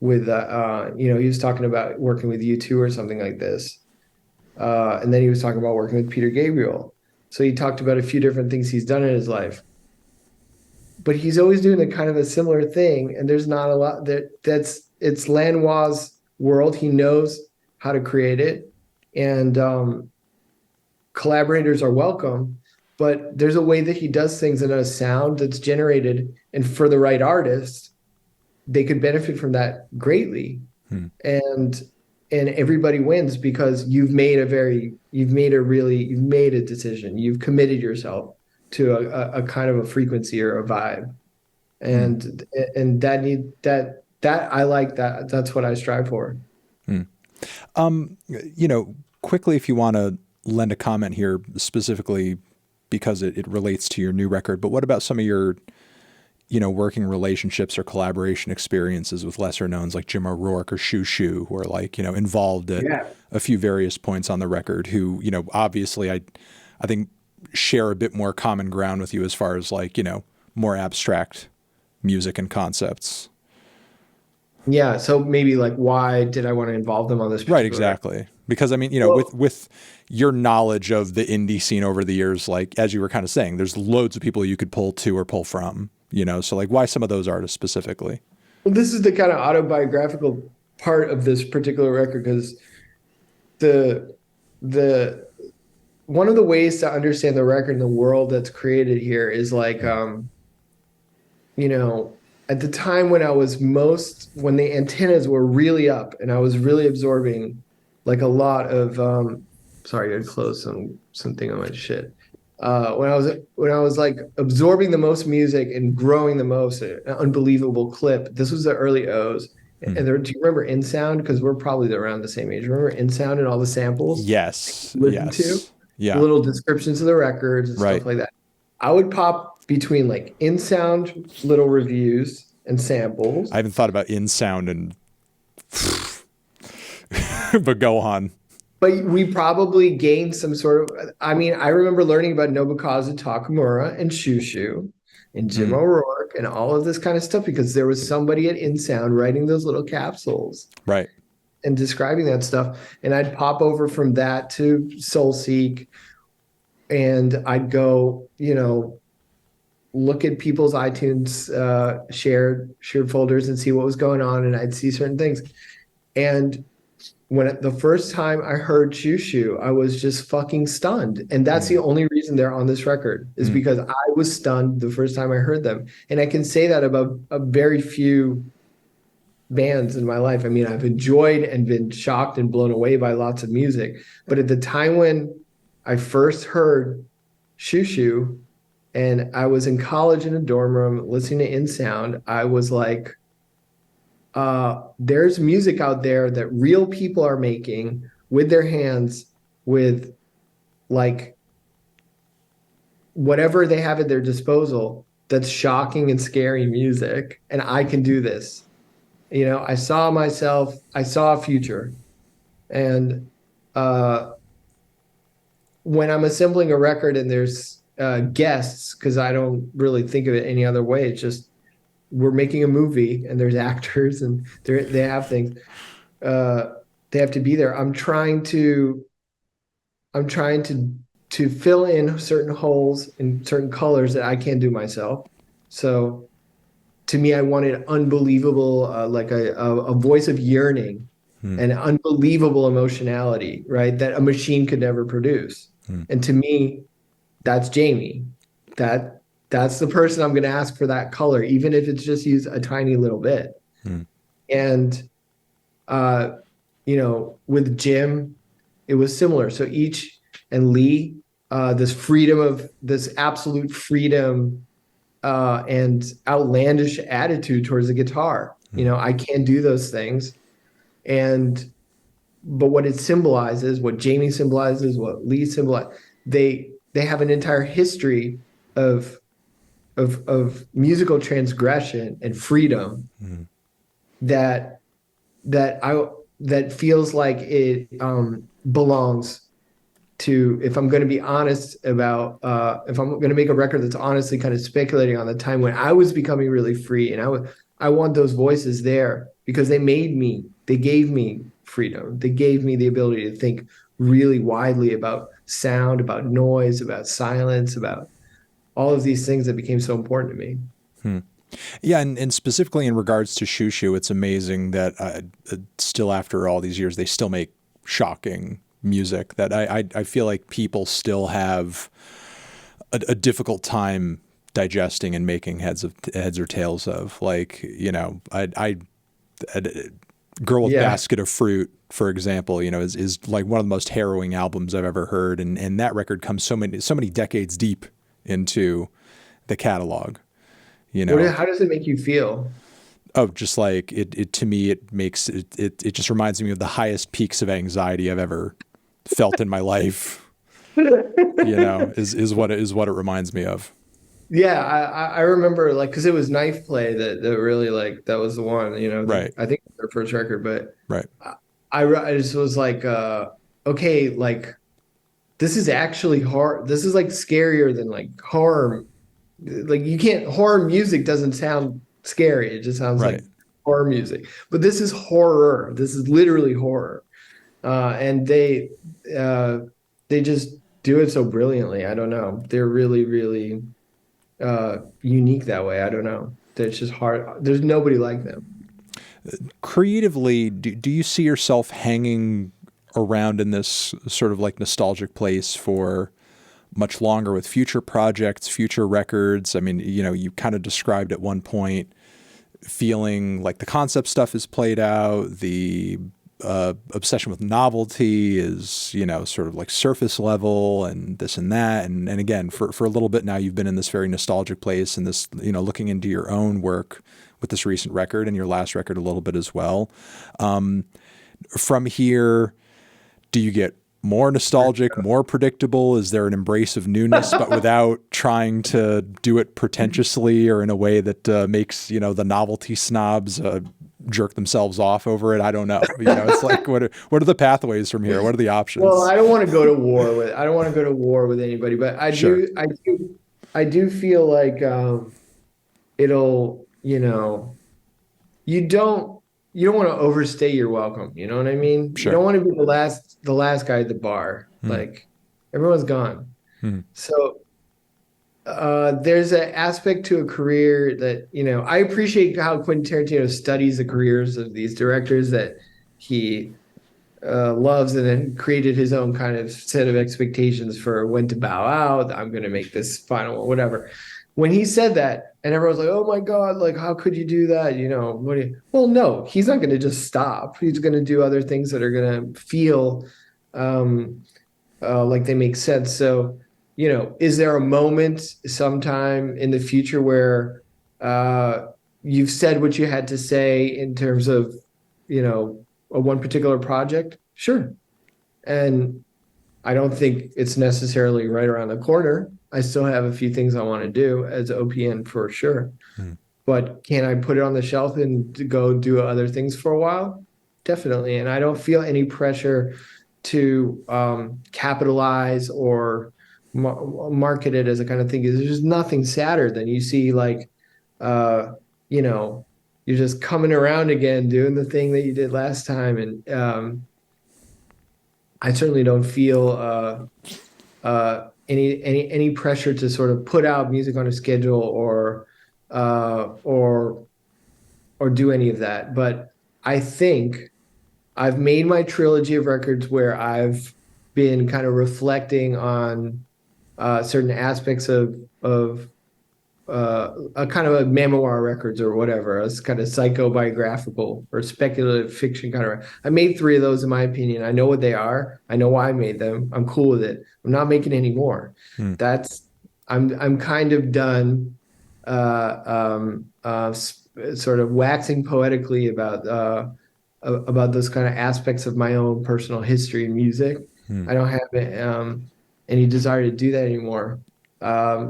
he was talking about working with U2 or something like this. And then he was talking about working with Peter Gabriel. So he talked about a few different things he's done in his life, but he's always doing a kind of a similar thing. And there's not a lot it's Lanois' world. He knows how to create it, and collaborators are welcome. But there's a way that he does things in a sound that's generated, and for the right artist, they could benefit from that greatly.
Hmm.
And everybody wins, because you've made a decision. You've committed yourself to a kind of a frequency or a vibe.
Hmm.
And that I like that. That's what I strive for.
Hmm. Quickly, if you want to lend a comment here, specifically because it relates to your new record, but what about some of your, working relationships or collaboration experiences with lesser knowns like Jim O'Rourke or Shoo Shoo, who are like, involved at
Yeah.
a few various points on the record, who, obviously I think share a bit more common ground with you as far as like, more abstract music and concepts.
Yeah. So maybe like, why did I want to involve them on this
Right,
particular record?
exactly. Because I mean,
Well,
with your knowledge of the indie scene over the years, like as you were kind of saying, there's loads of people you could pull to or pull from, so like why some of those artists specifically?
this is the kind of autobiographical part of this particular record, because the the one of the ways to understand the record and the world that's created here is like, you know, at the time when the antennas were really up and I was really absorbing like a lot of, sorry, I closed something on my shit. When I was like absorbing the most music and growing the most at an unbelievable clip. This was the early O's.
Hmm.
And do you remember In Sound? Because we're probably around the same age. Remember In Sound and all the samples
Yes.
you listen to?
Yes.
The
Yeah.
little descriptions of the records and
Right.
stuff like that. I would pop between like In Sound little reviews and samples.
I haven't thought about in sound and but go on.
But we probably gained some sort of, I mean, I remember learning about Nobukazu Takamura and Shushu and Jim
Mm,
O'Rourke and all of this kind of stuff because there was somebody at InSound writing those little capsules
right.
and describing that stuff. And I'd pop over from that to Soulseek and I'd go, look at people's iTunes shared folders and see what was going on, and I'd see certain things. And the first time I heard Shoo Shoo, I was just fucking stunned. And that's the only reason they're on this record is because I was stunned the first time I heard them. And I can say that about a very few bands in my life. I mean, I've enjoyed and been shocked and blown away by lots of music. But at the time when I first heard Shoo Shoo and I was in college in a dorm room listening to InSound, I was like, there's music out there that real people are making with their hands, with like whatever they have at their disposal, that's shocking and scary music. And I can do this. I saw a future. And when I'm assembling a record and there's guests, because I don't really think of it any other way, it's just we're making a movie and there's actors and they have things. They have to be there. I'm trying to fill in certain holes in certain colors that I can't do myself. So to me, I wanted unbelievable, like a voice of yearning and unbelievable emotionality, right? That a machine could never produce. And to me, that's Jamie. That's the person I'm going to ask for that color, even if it's just use a tiny little bit. And, with Jim, it was similar. So and Lee, this absolute freedom and outlandish attitude towards the guitar. I can't do those things. But what it symbolizes, what Jamie symbolizes, what Lee symbolizes, they have an entire history of musical transgression and freedom that feels like it belongs to, if I'm going to be honest about, if I'm going to make a record that's honestly kind of speculating on the time when I was becoming really free, and I want those voices there because they gave me freedom. They gave me the ability to think really widely about sound, about noise, about silence, about all of these things that became so important to me.
Yeah, and specifically in regards to Shoo Shoo, it's amazing that still after all these years, they still make shocking music that I feel like people still have a difficult time digesting and making heads or tails of. Like, I Girl with Basket of Fruit, for example, is like one of the most harrowing albums I've ever heard, and that record comes so many decades deep into the catalog.
How does it make you feel?
Oh, just like it to me, it just reminds me of the highest peaks of anxiety I've ever felt in my life. Is what it reminds me of.
Yeah, I remember, like, because it was Knife Play that really, like, that was the one,
Right.
I think it was their first record, but
Right.
I just was like, okay, like, this is actually hard. This is like scarier than like horror. Like, horror music doesn't sound scary. It just sounds
Right.
like horror music. But this is horror. This is literally horror. And they just do it so brilliantly. I don't know. They're really, really unique that way. I don't know. It's just hard. There's nobody like them.
Creatively, do you see yourself hanging around in this sort of like nostalgic place for much longer with future projects, future records? I mean, you kind of described at one point feeling like the concept stuff is played out, the obsession with novelty is, sort of like surface level and this and that. And again, for a little bit now, you've been in this very nostalgic place and this, looking into your own work with this recent record and your last record a little bit as well. From here, do you get more nostalgic, more predictable? Is there an embrace of newness, but without trying to do it pretentiously or in a way that makes, the novelty snobs, jerk themselves off over it. I don't know. You know, it's like, what are the pathways from here? What are the options?
Well, I don't want to go to war with anybody, but
Sure.
I do feel like it'll, you don't want to overstay your welcome. You know what I mean? You
Sure.
don't want to be the last guy at the bar. Like everyone's gone. So there's an aspect to a career that, I appreciate how Quentin Tarantino studies the careers of these directors that he loves, and then created his own kind of set of expectations for when to bow out. I'm going to make this final one, whatever. When he said that, and everyone's like, "Oh my God, like how could you do that?" Well, no, he's not going to just stop. He's going to do other things that are going to feel like they make sense. So, is there a moment sometime in the future where you've said what you had to say in terms of, one particular project? Sure. And I don't think it's necessarily right around the corner. I still have a few things I want to do as OPN for sure. But can I put it on the shelf and go do other things for a while? Definitely. And I don't feel any pressure to capitalize or market it as a kind of thing. There's just nothing sadder than you see like, you're just coming around again, doing the thing that you did last time. And I certainly don't feel any pressure to sort of put out music on a schedule or do any of that. But I think I've made my trilogy of records where I've been kind of reflecting on certain aspects of a kind of a memoir records or whatever, a kind of psychobiographical or speculative fiction kind of. I made 3 of those in my opinion. I know what they are. I know why I made them. I'm cool with it. I'm not making any more. I'm kind of done sort of waxing poetically about those kind of aspects of my own personal history and music. I don't have any desire to do that anymore.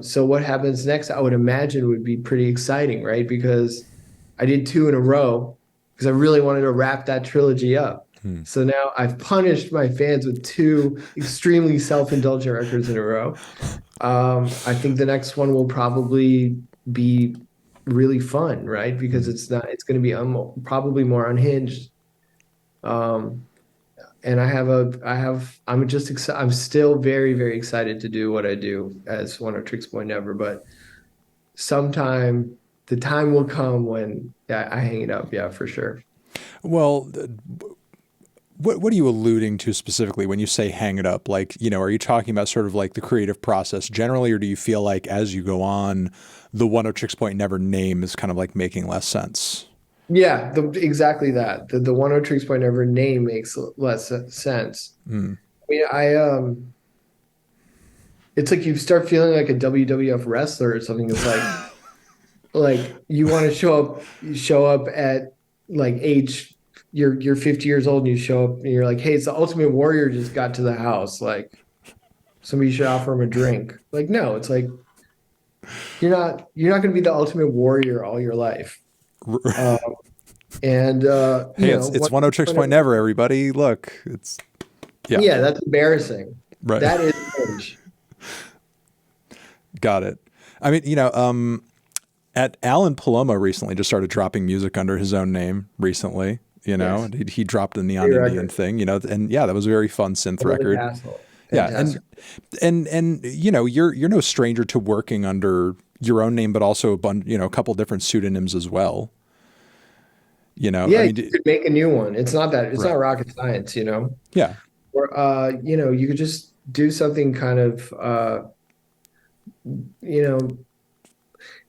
So what happens next, I would imagine, would be pretty exciting, right? Because I did 2 in a row because I really wanted to wrap that trilogy up. So now I've punished my fans with 2 extremely self-indulgent records in a row. I think the next one will probably be really fun, right? Because it's going to be probably more unhinged. And I'm still very, very excited to do what I do as Oneohtrix Boy Never, but sometime the time will come when I hang it up. Yeah, for sure.
Well, what are you alluding to specifically when you say hang it up? Like, are you talking about sort of like the creative process generally, or do you feel like as you go on, the Oneohtrix Boy Never name is kind of like making less sense?
Yeah, exactly that. The Oneohtrix Boy Never name makes less sense. I mean, it's like you start feeling like a WWF wrestler or something. It's like you want to show up at like age, you're 50 years old and you show up and you're like, hey, it's the Ultimate Warrior just got to the house. Like somebody should offer him a drink. Like, no, it's like you're not going to be the Ultimate Warrior all your life. Hey,
it's Oneohtrix Boy Never, everybody. Look, it's
yeah, that's embarrassing.
Right.
That is cringe.
Got it. I mean, at Alan Paloma recently just started dropping music under his own name recently.
Yes.
He dropped the Neon Indian thing. And yeah, that was a very fun synth record. Yeah, and you're no stranger to working under your own name, but also a couple different pseudonyms as well.
Yeah, I mean, you could make a new one. It's not not rocket science,
Yeah.
Or you could just do something kind of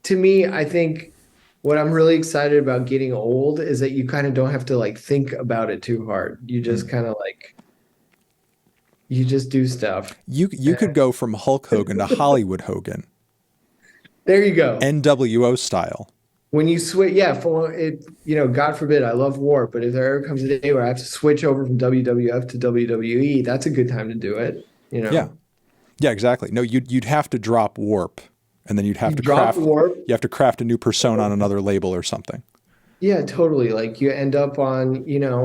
to me, I think what I'm really excited about getting old is that you kind of don't have to like think about it too hard. You just kind of like you just do stuff.
You could go from Hulk Hogan to Hollywood Hogan.
There you go.
NWO style.
When you switch, for it, God forbid, I love war, but if there ever comes a day where I have to switch over from WWF to WWE, that's a good time to do it.
Yeah, exactly. No, you'd have to drop Warp, and then you'd have to
drop Warp.
You have to craft a new persona on another label or something.
Yeah, totally. Like you end up on,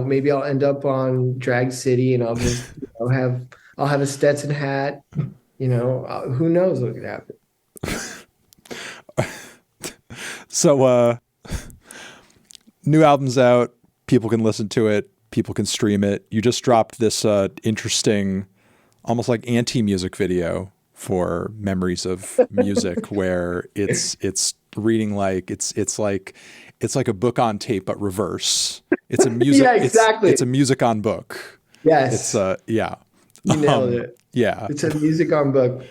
maybe I'll end up on Drag City and I'll just, I'll have a Stetson hat, who knows what could happen.
So, new album's out. People can listen to it. People can stream it. You just dropped this interesting, almost like anti-music video for Memories of Music, where it's reading like it's like a book on tape but reverse. It's a music.
Yeah, exactly.
It's a music on book.
Yes.
It's yeah.
You nailed it.
Yeah.
It's a music on book.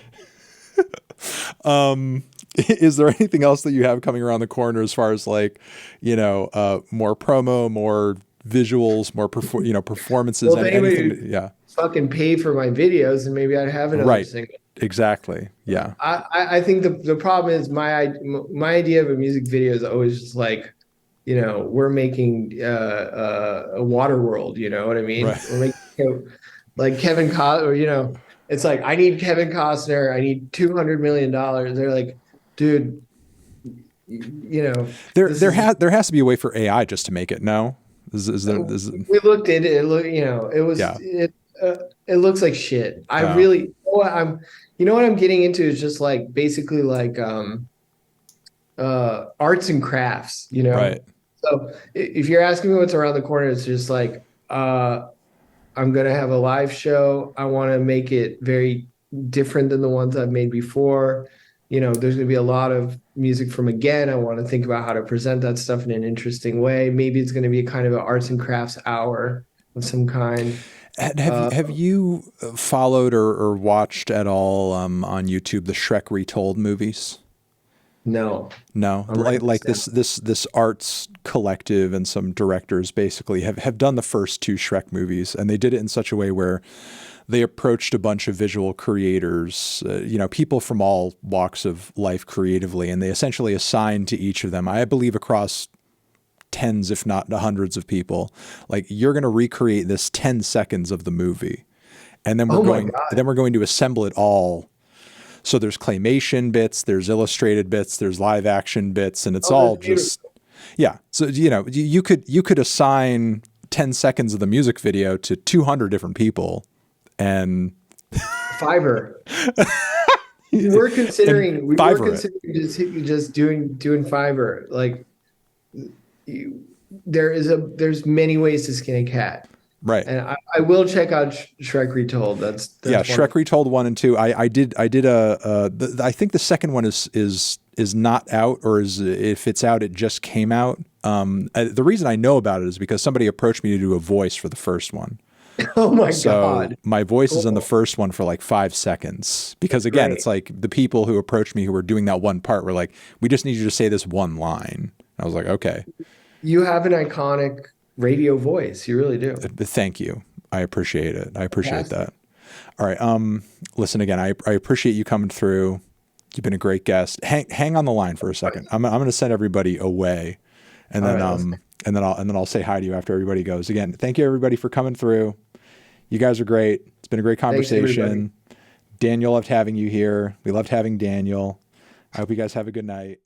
Is there anything else that you have coming around the corner as far as like, more promo, more visuals, more performances,
Well, if anybody
anything?
would
Yeah.
fucking pay for my videos, and maybe I'd have another
Right.
single.
Exactly. Yeah.
I think the problem is my idea of a music video is always just like, we're making a water world. You know what I mean?
Right.
We're making like Kevin Costner, or it's like I need Kevin Costner. I need $200 million. They're like, dude,
There has to be a way for AI just to make it. No, is there?
we looked at it. It was
Yeah.
it looks like shit. I really, what I'm getting into is just like basically like arts and crafts.
Right.
So if you're asking me what's around the corner, it's just like I'm gonna have a live show. I want to make it very different than the ones I've made before. There's gonna be a lot of music from again. I want to think about how to present that stuff in an interesting way. Maybe it's gonna be a kind of an arts and crafts hour of some kind.
Have you followed or watched at all on YouTube the Shrek Retold movies?
No,
No,
I'm writing
like
this
this arts collective and some directors basically have done the first two Shrek movies, and they did it in such a way where they approached a bunch of visual creators, people from all walks of life creatively, and they essentially assigned to each of them, I believe across tens, if not hundreds of people, like you're going to recreate this 10 seconds of the movie, and then
Oh my God.
we're going to assemble it all. So there's claymation bits, there's illustrated bits, there's live action bits, and it's all
That's
just, yeah. So, you could assign 10 seconds of the music video to 200 different people, and
Fiverr. We were considering
Fiverr
just doing Fiverr. Like there's many ways to skin a cat.
right.
And I will check out Shrek Retold. That's
Yeah, Shrek Retold 1 and 2. I did I think the second one is not out, or is, if it's out, it just came out. The reason I know about it is because somebody approached me to do a voice for the first one.
Oh my
So
God.
my voice is in the
Cool.
first one for like 5 seconds, because again,
Great.
it's like the people who approached me who were doing that one part were like, we just need you to say this one line. I was like, okay,
You have an iconic radio voice. You really do.
thank you. I appreciate it. I appreciate
Fantastic.
that. All right. Listen again, I appreciate you coming through. You've been a great guest. Hang on the line for a second. I'm going to send everybody away, and
All
then
right,
and then I'll say hi to you after everybody goes. Again, thank you everybody for coming through. You guys are great. It's been a great
Thanks, everybody.
conversation. Daniel, loved having you here. We loved having Daniel. I hope you guys have a good night.